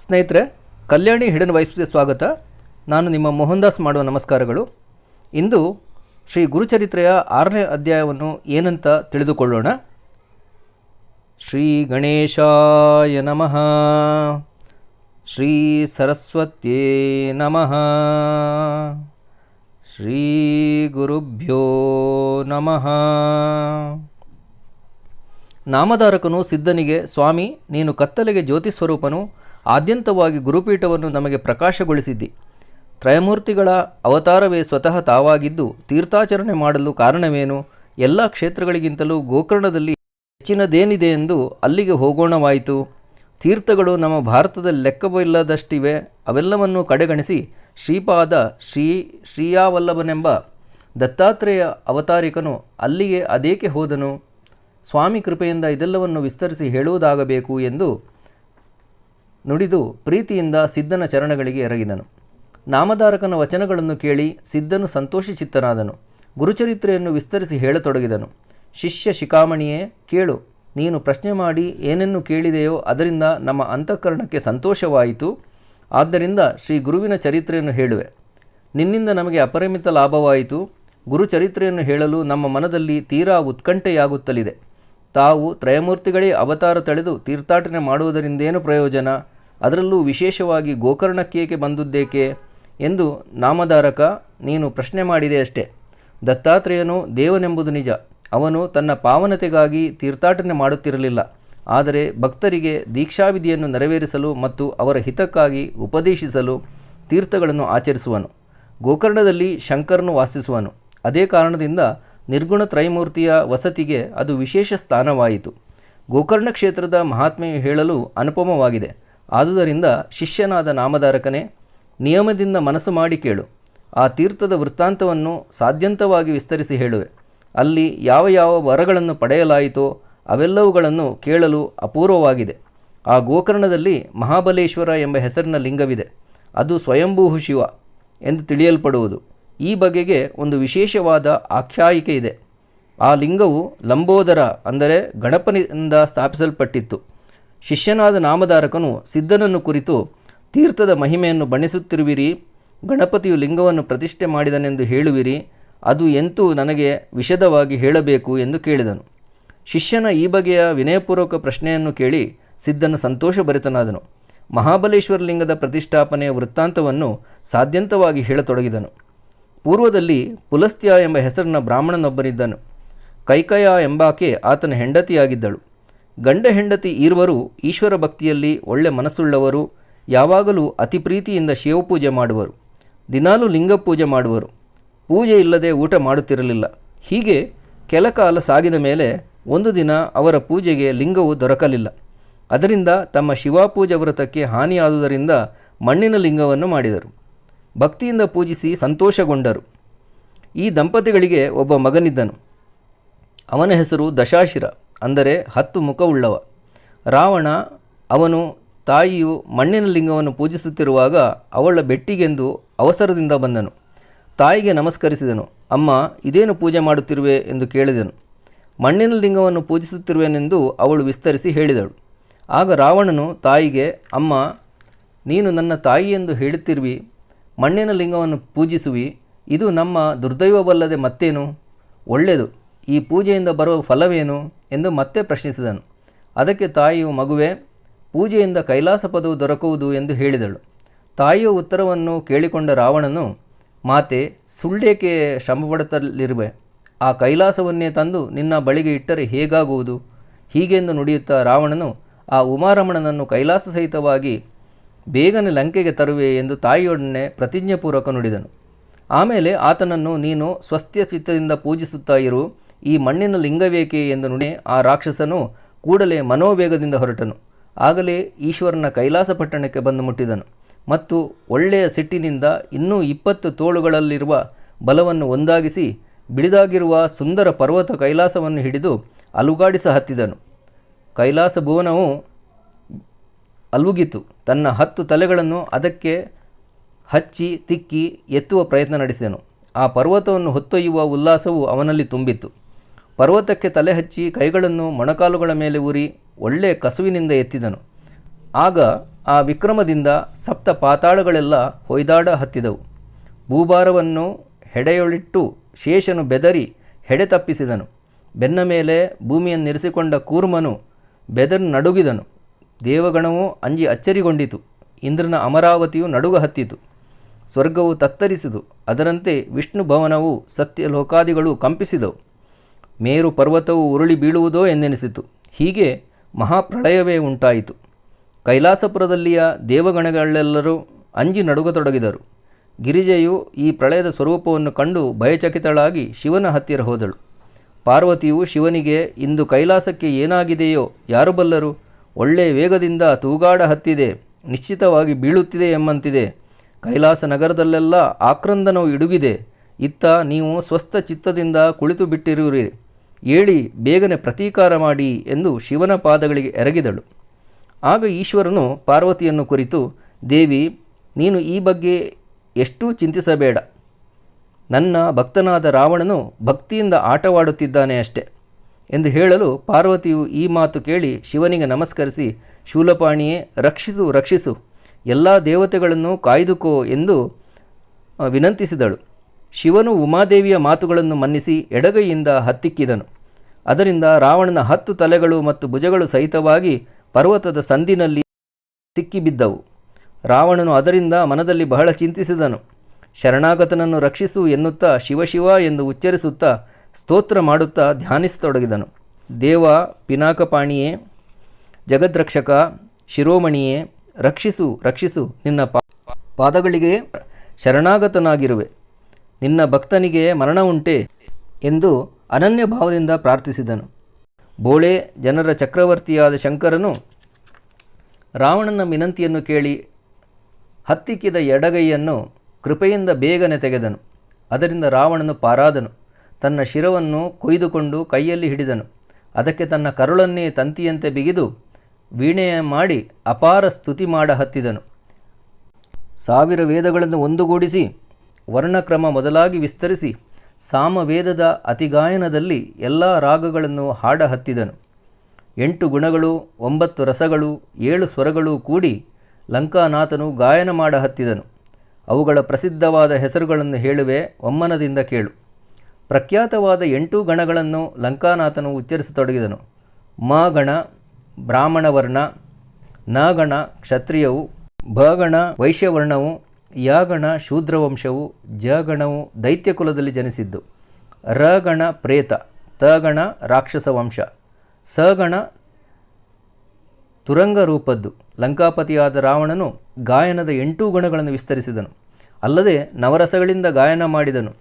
ಸ್ನೇಹಿತರೆ, ಕಲ್ಯಾಣಿ ಹಿಡನ್ ವೈಬ್ಸ್ಗೆ ಸ್ವಾಗತ. ನಾನು ನಿಮ್ಮ ಮೋಹನ್ ದಾಸ್ ಮಾಡುವ ನಮಸ್ಕಾರಗಳು. ಇಂದು ಶ್ರೀ ಗುರುಚರಿತ್ರೆಯ 6ನೇ ಅಧ್ಯಾಯವನ್ನು ಏನಂತ ತಿಳಿದುಕೊಳ್ಳೋಣ. ಶ್ರೀ ಗಣೇಶಾಯ ನಮಃ. ಶ್ರೀ ಸರಸ್ವತ್ಯೇ ನಮಃ. ಶ್ರೀ ಗುರುಭ್ಯೋ ನಮಃ. ನಾಮಧಾರಕನು ಸಿದ್ಧನಿಗೆ, ಸ್ವಾಮಿ, ನೀನು ಕತ್ತಲೆಗೆ ಜ್ಯೋತಿ ಸ್ವರೂಪನು, ಆದ್ಯಂತವಾಗಿ ಗುರುಪೀಠವನ್ನು ನಮಗೆ ಪ್ರಕಾಶಗೊಳಿಸಿದ್ದಿ. ತ್ರಯಮೂರ್ತಿಗಳ ಅವತಾರವೇ ಸ್ವತಃ ತಾವಾಗಿದ್ದು ತೀರ್ಥಾಚರಣೆ ಮಾಡಲು ಕಾರಣವೇನು? ಎಲ್ಲ ಕ್ಷೇತ್ರಗಳಿಗಿಂತಲೂ ಗೋಕರ್ಣದಲ್ಲಿ ಹೆಚ್ಚಿನದೇನಿದೆ ಎಂದು ಅಲ್ಲಿಗೆ ಹೋಗೋಣವಾಯಿತು. ತೀರ್ಥಗಳು ನಮ್ಮ ಭಾರತದಲ್ಲಿ ಲೆಕ್ಕವಿಲ್ಲದಷ್ಟಿವೆ. ಅವೆಲ್ಲವನ್ನು ಕಡೆಗಣಿಸಿ ಶ್ರೀಪಾದ ಶ್ರೀಯಾವಲ್ಲಭನೆಂಬ ದತ್ತಾತ್ರೇಯ ಅವತಾರಿಕನು ಅಲ್ಲಿಗೆ ಅದೇಕೆ ಹೋದನು? ಸ್ವಾಮಿ ಕೃಪೆಯಿಂದ ಇದೆಲ್ಲವನ್ನು ವಿಸ್ತರಿಸಿ ಹೇಳುವುದಾಗಬೇಕು ಎಂದು ನುಡಿದು ಪ್ರೀತಿಯಿಂದ ಸಿದ್ಧನ ಚರಣಗಳಿಗೆ ಎರಗಿದನು. ನಾಮಧಾರಕನ ವಚನಗಳನ್ನು ಕೇಳಿ ಸಿದ್ಧನು ಸಂತೋಷಚಿತ್ತನಾದನು. ಗುರುಚರಿತ್ರೆಯನ್ನು ವಿಸ್ತರಿಸಿ ಹೇಳತೊಡಗಿದನು. ಶಿಷ್ಯ ಶಿಖಾಮಣಿಯೇ, ಕೇಳು. ನೀನು ಪ್ರಶ್ನೆ ಮಾಡಿ ಏನನ್ನು ಕೇಳಿದೆಯೋ ಅದರಿಂದ ನಮ್ಮ ಅಂತಃಕರಣಕ್ಕೆ ಸಂತೋಷವಾಯಿತು. ಆದ್ದರಿಂದ ಶ್ರೀ ಗುರುವಿನ ಚರಿತ್ರೆಯನ್ನು ಹೇಳುವೆ. ನಿನ್ನಿಂದ ನಮಗೆ ಅಪರಿಮಿತ ಲಾಭವಾಯಿತು. ಗುರುಚರಿತ್ರೆಯನ್ನು ಹೇಳಲು ನಮ್ಮ ಮನದಲ್ಲಿ ತೀರಾ ಉತ್ಕಂಠೆಯಾಗುತ್ತಲಿದೆ. ತಾವು ತ್ರಯಮೂರ್ತಿಗಳೇ ಅವತಾರ ತಳೆದು ತೀರ್ಥಾಟನೆ ಮಾಡುವುದರಿಂದೇನು ಪ್ರಯೋಜನ? ಅದರಲ್ಲೂ ವಿಶೇಷವಾಗಿ ಗೋಕರ್ಣಕ್ಕೇಕೆ ಬಂದುದ್ದೇಕೆ ಎಂದು ನಾಮಧಾರಕ ನೀನು ಪ್ರಶ್ನೆ ಮಾಡಿದೆಯಷ್ಟೇ. ದತ್ತಾತ್ರೇಯನು ದೇವನೆಂಬುದು ನಿಜ. ಅವನು ತನ್ನ ಪಾವನತೆಗಾಗಿ ತೀರ್ಥಾಟನೆ ಮಾಡುತ್ತಿರಲಿಲ್ಲ. ಆದರೆ ಭಕ್ತರಿಗೆ ದೀಕ್ಷಾವಿಧಿಯನ್ನು ನೆರವೇರಿಸಲು ಮತ್ತು ಅವರ ಹಿತಕ್ಕಾಗಿ ಉಪದೇಶಿಸಲು ತೀರ್ಥಗಳನ್ನು ಆಚರಿಸುವನು. ಗೋಕರ್ಣದಲ್ಲಿ ಶಂಕರನು ವಾಸಿಸುವನು. ಅದೇ ಕಾರಣದಿಂದ ನಿರ್ಗುಣ ತ್ರೈಮೂರ್ತಿಯ ವಸತಿಗೆ ಅದು ವಿಶೇಷ ಸ್ಥಾನವಾಯಿತು. ಗೋಕರ್ಣ ಕ್ಷೇತ್ರದ ಮಹಾತ್ಮೆಯು ಹೇಳಲು ಅನುಪಮವಾಗಿದೆ. ಆದುದರಿಂದ ಶಿಷ್ಯನಾದ ನಾಮಧಾರಕನೇ, ನಿಯಮದಿಂದ ಮನಸ್ಸು ಮಾಡಿ ಕೇಳು. ಆ ತೀರ್ಥದ ವೃತ್ತಾಂತವನ್ನು ಸಾಧ್ಯಂತವಾಗಿ ವಿಸ್ತರಿಸಿ ಹೇಳುವೆ. ಅಲ್ಲಿ ಯಾವ ಯಾವ ವರಗಳನ್ನು ಪಡೆಯಲಾಯಿತೋ ಅವೆಲ್ಲವುಗಳನ್ನು ಕೇಳಲು ಅಪೂರ್ವವಾಗಿದೆ. ಆ ಗೋಕರ್ಣದಲ್ಲಿ ಮಹಾಬಲೇಶ್ವರ ಎಂಬ ಹೆಸರಿನ ಲಿಂಗವಿದೆ. ಅದು ಸ್ವಯಂಭೂ ಶಿವ ಎಂದು ತಿಳಿಯಲ್ಪಡುವುದು. ಈ ಬಗೆಗೆ ಒಂದು ವಿಶೇಷವಾದ ಆಖ್ಯಾಯಿಕೆ ಇದೆ. ಆ ಲಿಂಗವು ಲಂಬೋದರ ಅಂದರೆ ಗಣಪನಿಂದ ಸ್ಥಾಪಿಸಲ್ಪಟ್ಟಿತ್ತು. ಶಿಷ್ಯನಾದ ನಾಮಧಾರಕನು ಸಿದ್ಧನನ್ನು ಕುರಿತು, ತೀರ್ಥದ ಮಹಿಮೆಯನ್ನು ಬಣ್ಣಿಸುತ್ತಿರುವಿರಿ. ಗಣಪತಿಯು ಲಿಂಗವನ್ನು ಪ್ರತಿಷ್ಠೆ ಮಾಡಿದನೆಂದು ಹೇಳುವಿರಿ. ಅದು ಎಂತೂ ನನಗೆ ವಿಶದವಾಗಿ ಹೇಳಬೇಕು ಎಂದು ಕೇಳಿದನು. ಶಿಷ್ಯನ ಈ ಬಗೆಯ ವಿನಯಪೂರ್ವಕ ಪ್ರಶ್ನೆಯನ್ನು ಕೇಳಿ ಸಿದ್ಧನ ಸಂತೋಷಭರಿತನಾದನು. ಮಹಾಬಲೇಶ್ವರ ಲಿಂಗದ ಪ್ರತಿಷ್ಠಾಪನೆಯ ವೃತ್ತಾಂತವನ್ನು ಸಾಧ್ಯಂತವಾಗಿ ಹೇಳತೊಡಗಿದನು. ಪೂರ್ವದಲ್ಲಿ ಪುಲಸ್ತ್ಯ ಎಂಬ ಹೆಸರಿನ ಬ್ರಾಹ್ಮಣನೊಬ್ಬನಿದ್ದನು. ಕೈಕಯ ಎಂಬಾಕೆ ಆತನ ಹೆಂಡತಿಯಾಗಿದ್ದಳು. ಗಂಡ ಹೆಂಡತಿ ಇರುವರು ಈಶ್ವರ ಭಕ್ತಿಯಲ್ಲಿ ಒಳ್ಳೆ ಮನಸ್ಸುಳ್ಳವರು. ಯಾವಾಗಲೂ ಅತಿ ಪ್ರೀತಿಯಿಂದ ಶಿವಪೂಜೆ ಮಾಡುವರು. ದಿನಾಲೂ ಲಿಂಗ ಪೂಜೆ ಮಾಡುವರು. ಪೂಜೆ ಇಲ್ಲದೆ ಊಟ ಮಾಡುತ್ತಿರಲಿಲ್ಲ. ಹೀಗೆ ಕೆಲ ಕಾಲ ಸಾಗಿದ ಮೇಲೆ ಒಂದು ದಿನ ಅವರ ಪೂಜೆಗೆ ಲಿಂಗವು ದೊರಕಲಿಲ್ಲ. ಅದರಿಂದ ತಮ್ಮ ಶಿವಪೂಜಾ ವ್ರತಕ್ಕೆ ಹಾನಿಯಾದುದರಿಂದ ಮಣ್ಣಿನ ಲಿಂಗವನ್ನು ಮಾಡಿದರು. ಭಕ್ತಿಯಿಂದ ಪೂಜಿಸಿ ಸಂತೋಷಗೊಂಡರು. ಈ ದಂಪತಿಗಳಿಗೆ ಒಬ್ಬ ಮಗನಿದ್ದನು. ಅವನ ಹೆಸರು ದಶಾಶಿರ, ಅಂದರೆ 10 ಮುಖವುಳ್ಳವ. ರಾವಣ ಅವನು ತಾಯಿಯು ಮಣ್ಣಿನ ಲಿಂಗವನ್ನು ಪೂಜಿಸುತ್ತಿರುವಾಗ ಅವಳ ಬೆಟ್ಟಿಗೆಂದು ಅವಸರದಿಂದ ಬಂದನು. ತಾಯಿಗೆ ನಮಸ್ಕರಿಸಿದನು. ಅಮ್ಮ, ಇದೇನು ಪೂಜೆ ಮಾಡುತ್ತಿರುವೆ ಎಂದು ಕೇಳಿದನು. ಮಣ್ಣಿನ ಲಿಂಗವನ್ನು ಪೂಜಿಸುತ್ತಿರುವೆನೆಂದು ಅವಳು ವಿಸ್ತರಿಸಿ ಹೇಳಿದಳು. ಆಗ ರಾವಣನು ತಾಯಿಗೆ, ಅಮ್ಮ, ನೀನು ನನ್ನ ತಾಯಿ ಎಂದು ಹೇಳುತ್ತಿರುವಿ, ಮಣ್ಣಿನ ಲಿಂಗವನ್ನು ಪೂಜಿಸುವಿ. ಇದು ನಮ್ಮ ದುರ್ದೈವವಲ್ಲದೆ ಮತ್ತೇನು? ಒಳ್ಳೆಯದು, ಈ ಪೂಜೆಯಿಂದ ಬರುವ ಫಲವೇನು ಎಂದು ಮತ್ತೆ ಪ್ರಶ್ನಿಸಿದನು. ಅದಕ್ಕೆ ತಾಯಿಯು, ಮಗುವೆ, ಪೂಜೆಯಿಂದ ಕೈಲಾಸ ಪದವು ದೊರಕುವುದು ಎಂದು ಹೇಳಿದಳು. ತಾಯಿಯ ಉತ್ತರವನ್ನು ಕೇಳಿಕೊಂಡ ರಾವಣನು, ಮಾತೆ, ಸುಳ್ಳೇಕೆ ಶ್ರಮಪಡುತ್ತಲಿರುವೆ? ಆ ಕೈಲಾಸವನ್ನೇ ತಂದು ನಿನ್ನ ಬಳಿಗೆ ಇಟ್ಟರೆ ಹೇಗಾಗುವುದು? ಹೀಗೆಂದು ನುಡಿಯುತ್ತಾ ರಾವಣನು ಆ ಉಮಾರಮಣನನ್ನು ಕೈಲಾಸ ಸಹಿತವಾಗಿ ಬೇಗನೆ ಲಂಕೆಗೆ ತರುವೆ ಎಂದು ತಾಯಿಯೊಡನೆ ಪ್ರತಿಜ್ಞೆಪೂರ್ವಕ ನುಡಿದನು. ಆಮೇಲೆ ಆತನನ್ನು, ನೀನು ಸ್ವಸ್ತ್ಯ ಚಿತ್ತದಿಂದ ಪೂಜಿಸುತ್ತಾ ಇರು, ಈ ಮಣ್ಣಿನ ಲಿಂಗವೇಕೆ ಎಂದು ನುಡಿ. ಆ ರಾಕ್ಷಸನು ಕೂಡಲೇ ಮನೋವೇಗದಿಂದ ಹೊರಟನು. ಆಗಲೇ ಈಶ್ವರನ ಕೈಲಾಸ ಪಟ್ಟಣಕ್ಕೆ ಬಂದು ಮುಟ್ಟಿದನು ಮತ್ತು ಒಳ್ಳೆಯ ಸಿಟ್ಟಿನಿಂದ ಇನ್ನೂ 20 ತೋಳುಗಳಲ್ಲಿರುವ ಬಲವನ್ನು ಒಂದಾಗಿಸಿ ಬಿಳಿದಾಗಿರುವ ಸುಂದರ ಪರ್ವತ ಕೈಲಾಸವನ್ನು ಹಿಡಿದು ಅಲುಗಾಡಿಸ ಹತ್ತಿದನು. ಕೈಲಾಸ ಭುವನವು ಅಲುಗಿತು. ತನ್ನ 10 ತಲೆಗಳನ್ನು ಅದಕ್ಕೆ ಹಚ್ಚಿ ತಿಕ್ಕಿ ಎತ್ತುವ ಪ್ರಯತ್ನ ನಡೆಸಿದನು. ಆ ಪರ್ವತವನ್ನು ಹೊತ್ತೊಯ್ಯುವ ಉಲ್ಲಾಸವು ಅವನಲ್ಲಿ ತುಂಬಿತ್ತು. ಪರ್ವತಕ್ಕೆ ತಲೆ ಹಚ್ಚಿ ಕೈಗಳನ್ನು ಮೊಣಕಾಲುಗಳ ಮೇಲೆ ಊರಿ ಒಳ್ಳೆಯ ಕಸುವಿನಿಂದ ಎತ್ತಿದನು. ಆಗ ಆ ವಿಕ್ರಮದಿಂದ ಸಪ್ತ ಪಾತಾಳಗಳೆಲ್ಲ ಹೊಯ್ದಾಡ ಹತ್ತಿದವು. ಭೂಭಾರವನ್ನು ಹೆಡೆಯೊಳಿಟ್ಟು ಶೇಷನು ಬೆದರಿ ಹೆಡೆ ತಪ್ಪಿಸಿದನು. ಬೆನ್ನ ಮೇಲೆ ಭೂಮಿಯನ್ನಿರಿಸಿಕೊಂಡ ಕೂರ್ಮನು ಬೆದರು ನಡುಗಿದನು. ದೇವಗಣವು ಅಂಜಿ ಅಚ್ಚರಿಗೊಂಡಿತು. ಇಂದ್ರನ ಅಮರಾವತಿಯು ನಡುಗ ಹತ್ತಿತು. ಸ್ವರ್ಗವು ತತ್ತರಿಸಿತು. ಅದರಂತೆ ವಿಷ್ಣು ಭವನವು ಸತ್ಯಲೋಕಾದಿಗಳು ಕಂಪಿಸಿದವು. ಮೇರು ಪರ್ವತವು ಉರುಳಿ ಬೀಳುವುದೋ ಎಂದೆನಿಸಿತು. ಹೀಗೆ ಮಹಾಪ್ರಳಯವೇ ಉಂಟಾಯಿತು. ಕೈಲಾಸಪುರದಲ್ಲಿಯ ದೇವಗಣಗಳೆಲ್ಲರೂ ಅಂಜಿ ನಡುಗತೊಡಗಿದರು. ಗಿರಿಜೆಯು ಈ ಪ್ರಳಯದ ಸ್ವರೂಪವನ್ನು ಕಂಡು ಭಯಚಕಿತಳಾಗಿ ಶಿವನ ಹತ್ತಿರ ಹೋದಳು. ಪಾರ್ವತಿಯು ಶಿವನಿಗೆ, ಇಂದು ಕೈಲಾಸಕ್ಕೆ ಏನಾಗಿದೆಯೋ ಯಾರು ಬಲ್ಲರು? ಒಳ್ಳೆ ವೇಗದಿಂದ ತೂಗಾಡ ಹತ್ತಿದೆ, ನಿಶ್ಚಿತವಾಗಿ ಬೀಳುತ್ತಿದೆ ಎಂಬಂತಿದೆ. ಕೈಲಾಸ ನಗರದಲ್ಲೆಲ್ಲ ಆಕ್ರಂದನವು ಇಡುಗಿದೆ. ಇತ್ತ ನೀವು ಸ್ವಸ್ಥ ಚಿತ್ತದಿಂದ ಕುಳಿತು ಬಿಟ್ಟಿರುವಿರಿ. ಏಳಿ ಬೇಗನೆ ಪ್ರತೀಕಾರ ಮಾಡಿ ಎಂದು ಶಿವನ ಪಾದಗಳಿಗೆ ಎರಗಿದಳು. ಆಗ ಈಶ್ವರನು ಪಾರ್ವತಿಯನ್ನು ಕುರಿತು, ದೇವಿ, ನೀನು ಈ ಬಗ್ಗೆ ಎಷ್ಟೂ ಚಿಂತಿಸಬೇಡ. ನನ್ನ ಭಕ್ತನಾದ ರಾವಣನು ಭಕ್ತಿಯಿಂದ ಆಟವಾಡುತ್ತಿದ್ದಾನೆ ಅಷ್ಟೆ ಎಂದು ಹೇಳಲು, ಪಾರ್ವತಿಯು ಈ ಮಾತು ಕೇಳಿ ಶಿವನಿಗೆ ನಮಸ್ಕರಿಸಿ, ಶೂಲಪಾಣಿಯೇ, ರಕ್ಷಿಸು ರಕ್ಷಿಸು, ಎಲ್ಲ ದೇವತೆಗಳನ್ನು ಕಾಯ್ದುಕೋ ಎಂದು ವಿನಂತಿಸಿದಳು. ಶಿವನು ಉಮಾದೇವಿಯ ಮಾತುಗಳನ್ನು ಮನ್ನಿಸಿ ಎಡಗೈಯಿಂದ ಹತ್ತಿಕ್ಕಿದನು. ಅದರಿಂದ ರಾವಣನ 10 ತಲೆಗಳು ಮತ್ತು ಭುಜಗಳು ಸಹಿತವಾಗಿ ಪರ್ವತದ ಸಂದಿನಲ್ಲಿ ಸಿಕ್ಕಿಬಿದ್ದವು. ರಾವಣನು ಅದರಿಂದ ಮನದಲ್ಲಿ ಬಹಳ ಚಿಂತಿಸಿದನು. ಶರಣಾಗತನನ್ನು ರಕ್ಷಿಸು ಎನ್ನುತ್ತಾ ಶಿವಶಿವ ಎಂದು ಉಚ್ಚರಿಸುತ್ತಾ ಸ್ತೋತ್ರ ಮಾಡುತ್ತಾ ಧ್ಯಾನಿಸತೊಡಗಿದನು. ದೇವ ಪಿನಾಕಪಾಣಿಯೇ, ಜಗದ್ರಕ್ಷಕ, ಶಿರೋಮಣಿಯೇ, ರಕ್ಷಿಸು ರಕ್ಷಿಸು, ನಿನ್ನ ಪಾದಗಳಿಗೆ ಶರಣಾಗತನಾಗಿರುವೆ. ನಿನ್ನ ಭಕ್ತನಿಗೆ ಮರಣ ಉಂಟೆ ಎಂದು ಅನನ್ಯ ಭಾವದಿಂದ ಪ್ರಾರ್ಥಿಸಿದನು. ಬೋಳೆ ಜನರ ಚಕ್ರವರ್ತಿಯಾದ ಶಂಕರನು ರಾವಣನ ವಿನಂತಿಯನ್ನು ಕೇಳಿ ಹತ್ತಿಕ್ಕಿದ ಎಡಗೈಯನ್ನು ಕೃಪೆಯಿಂದ ಬೇಗನೆ ತೆಗೆದನು. ಅದರಿಂದ ರಾವಣನು ಪಾರಾದನು. ತನ್ನ ಶಿರವನ್ನು ಕೊಯ್ದುಕೊಂಡು ಕೈಯಲ್ಲಿ ಹಿಡಿದನು. ಅದಕ್ಕೆ ತನ್ನ ಕರುಳನ್ನೇ ತಂತಿಯಂತೆ ಬಿಗಿದು ವೀಣೆಯ ಮಾಡಿ ಅಪಾರ ಸ್ತುತಿ ಮಾಡ ಹತ್ತಿದನು. 1000 ವೇದಗಳನ್ನು ಒಂದುಗೂಡಿಸಿ ವರ್ಣಕ್ರಮ ಮೊದಲಾಗಿ ವಿಸ್ತರಿಸಿ ಸಾಮವೇದದ ಅತಿಗಾಯನದಲ್ಲಿ ಎಲ್ಲ ರಾಗಗಳನ್ನು ಹಾಡ ಹತ್ತಿದನು. 8 ಗುಣಗಳು, 9 ರಸಗಳು, 7 ಸ್ವರಗಳು ಕೂಡಿ ಲಂಕಾನಾಥನು ಗಾಯನ ಮಾಡ ಹತ್ತಿದನು. ಅವುಗಳ ಪ್ರಸಿದ್ಧವಾದ ಹೆಸರುಗಳನ್ನು ಹೇಳುವೆ, ಒಮ್ಮನದಿಂದ ಕೇಳು. ಪ್ರಖ್ಯಾತವಾದ 8 ಗಣಗಳನ್ನು ಲಂಕಾನಾಥನು ಉಚ್ಚರಿಸತೊಡಗಿದನು. ಮ ಗಣ ಬ್ರಾಹ್ಮಣ ವರ್ಣ, ನ ಗಣ ಕ್ಷತ್ರಿಯವು, ಭ ಗಣ ವೈಶ್ಯವರ್ಣವು, ಯ ಗಣ ಶೂದ್ರವಂಶವು, ಜ ಗಣವು ದೈತ್ಯಕುಲದಲ್ಲಿ ಜನಿಸಿದ್ದು, ರ ಗಣ ಪ್ರೇತ, ತ ಗಣ ರಾಕ್ಷಸ ವಂಶ, ಸ ಗಣ ತುರಂಗ ರೂಪದ್ದು. ಲಂಕಾಪತಿಯಾದ ರಾವಣನು ಗಾಯನದ 8 ಗುಣಗಳನ್ನು ವಿಸ್ತರಿಸಿದನು. ಅಲ್ಲದೆ ನವರಸಗಳಿಂದ ಗಾಯನ ಮಾಡಿದನು.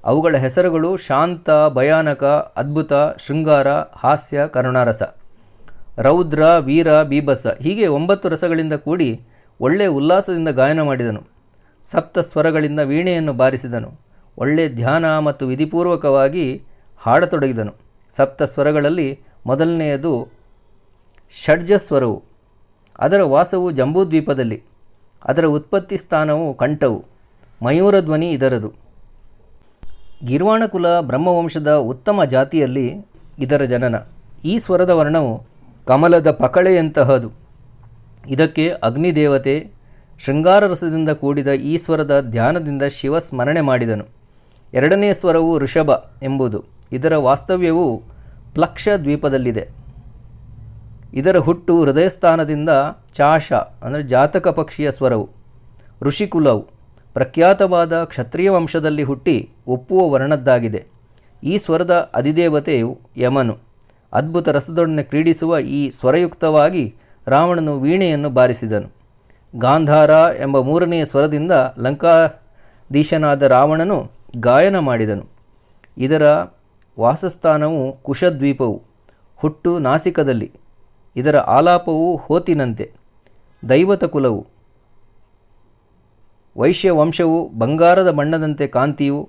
ಅವುಗಳ ಹೆಸರುಗಳು ಶಾಂತ, ಭಯಾನಕ, ಅದ್ಭುತ, ಶೃಂಗಾರ, ಹಾಸ್ಯ, ಕರುಣಾರಸ, ರೌದ್ರ, ವೀರ, ಬೀಭತ್ಸ ಹೀಗೆ 9 ರಸಗಳಿಂದ ಕೂಡಿ ಒಳ್ಳೆ ಉಲ್ಲಾಸದಿಂದ ಗಾಯನ ಮಾಡಿದನು. 7 ಸ್ವರಗಳಿಂದ ವೀಣೆಯನ್ನು ಬಾರಿಸಿದನು. ಒಳ್ಳೆ ಧ್ಯಾನ ಮತ್ತು ವಿಧಿಪೂರ್ವಕವಾಗಿ ಹಾಡತೊಡಗಿದನು. 7 ಸ್ವರಗಳಲ್ಲಿ ಮೊದಲನೆಯದು ಷಡ್ಜಸ್ವರವು. ಅದರ ವಾಸವು ಜಂಬೂದ್ವೀಪದಲ್ಲಿ. ಅದರ ಉತ್ಪತ್ತಿ ಸ್ಥಾನವು ಕಂಠವು. ಮಯೂರಧ್ವನಿ ಇದರದು. ಗೀರ್ವಾಣಕುಲ ಬ್ರಹ್ಮವಂಶದ ಉತ್ತಮ ಜಾತಿಯಲ್ಲಿ ಇದರ ಜನನ. ಈ ಸ್ವರದ ವರ್ಣವು ಕಮಲದ ಪಕಳೆಯಂತಹದು. ಇದಕ್ಕೆ ಅಗ್ನಿದೇವತೆ ಶೃಂಗಾರ ರಸದಿಂದ ಕೂಡಿದ ಈ ಸ್ವರದ ಧ್ಯಾನದಿಂದ ಶಿವ ಸ್ಮರಣೆ ಮಾಡಿದನು. 2ನೇ ಸ್ವರವು ಋಷಭ ಎಂಬುದು. ಇದರ ವಾಸ್ತವ್ಯವು ಪ್ಲಕ್ಷ ದ್ವೀಪದಲ್ಲಿದೆ. ಇದರ ಹುಟ್ಟು ಹೃದಯಸ್ಥಾನದಿಂದ ಚಾಶ ಅಂದರೆ ಜಾತಕ ಪಕ್ಷಿಯ ಸ್ವರವು. ಋಷಿಕುಲವು ಪ್ರಖ್ಯಾತವಾದ ಕ್ಷತ್ರಿಯ ವಂಶದಲ್ಲಿ ಹುಟ್ಟಿ ಒಪ್ಪುವ ವರ್ಣದ್ದಾಗಿದೆ. ಈ ಸ್ವರದ ಅಧಿದೇವತೆಯು ಯಮನು. ಅದ್ಭುತ ರಸದೊಡನೆ ಕ್ರೀಡಿಸುವ ಈ ಸ್ವರಯುಕ್ತವಾಗಿ ರಾವಣನು ವೀಣೆಯನ್ನು ಬಾರಿಸಿದನು. ಗಾಂಧಾರ ಎಂಬ 3ನೇ ಸ್ವರದಿಂದ ಲಂಕಾಧೀಶನಾದ ರಾವಣನು ಗಾಯನ ಮಾಡಿದನು. ಇದರ ವಾಸಸ್ಥಾನವು ಕುಶದ್ವೀಪವು. ಹುಟ್ಟು ನಾಸಿಕದಲ್ಲಿ. ಇದರ ಆಲಾಪವು ಹೋತಿನಂತೆ. ದೈವತ ಕುಲವು. ವೈಶ್ಯವಂಶವು ಬಂಗಾರದ ಬಣ್ಣದಂತೆ ಕಾಂತಿಯು.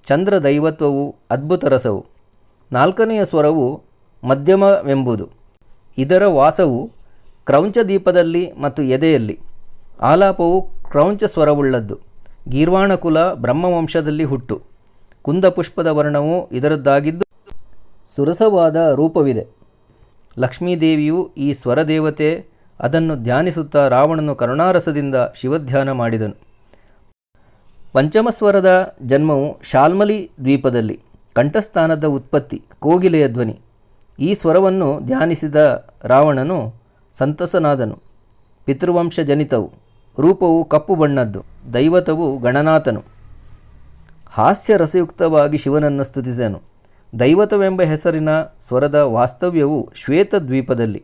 ಚಂದ್ರ ದೈವತ್ವವು ಅದ್ಭುತ ರಸವು. 4ನೆಯ ಸ್ವರವು ಮಧ್ಯಮವೆಂಬುದು. ಇದರ ವಾಸವು ಕ್ರೌಂಚದೀಪದಲ್ಲಿ ಮತ್ತು ಎದೆಯಲ್ಲಿ. ಆಲಾಪವು ಕ್ರೌಂಚ ಸ್ವರವುಳ್ಳದ್ದು. ಗೀರ್ವಾಣಕುಲ ಬ್ರಹ್ಮವಂಶದಲ್ಲಿ ಹುಟ್ಟು. ಕುಂದಪುಷ್ಪದ ವರ್ಣವು ಇದರದ್ದಾಗಿದ್ದು ಸುರಸವಾದ ರೂಪವಿದೆ. ಲಕ್ಷ್ಮೀದೇವಿಯು ಈ ಸ್ವರದೇವತೆ ಅದನ್ನು ಧ್ಯಾನಿಸುತ್ತಾ ರಾವಣನು ಕರುಣಾರಸದಿಂದ ಶಿವಧ್ಯಾನ ಮಾಡಿದನು. ಪಂಚಮಸ್ವರದ ಜನ್ಮವು ಶಾಲ್ಮಲಿ ದ್ವೀಪದಲ್ಲಿ. ಕಂಠಸ್ಥಾನದ ಉತ್ಪತ್ತಿ ಕೋಗಿಲೆಯ ಧ್ವನಿ. ಈ ಸ್ವರವನ್ನು ಧ್ಯಾನಿಸಿದ ರಾವಣನು ಸಂತಸನಾದನು. ಪಿತೃವಂಶ ಜನಿತವು. ರೂಪವು ಕಪ್ಪು ಬಣ್ಣದ್ದು. ದೈವತವು ಗಣನಾಥನು. ಹಾಸ್ಯರಸಯುಕ್ತವಾಗಿ ಶಿವನನ್ನು ಸ್ತುತಿಸನು. ದೈವತವೆಂಬ ಹೆಸರಿನ ಸ್ವರದ ವಾಸ್ತವ್ಯವು ಶ್ವೇತದ್ವೀಪದಲ್ಲಿ.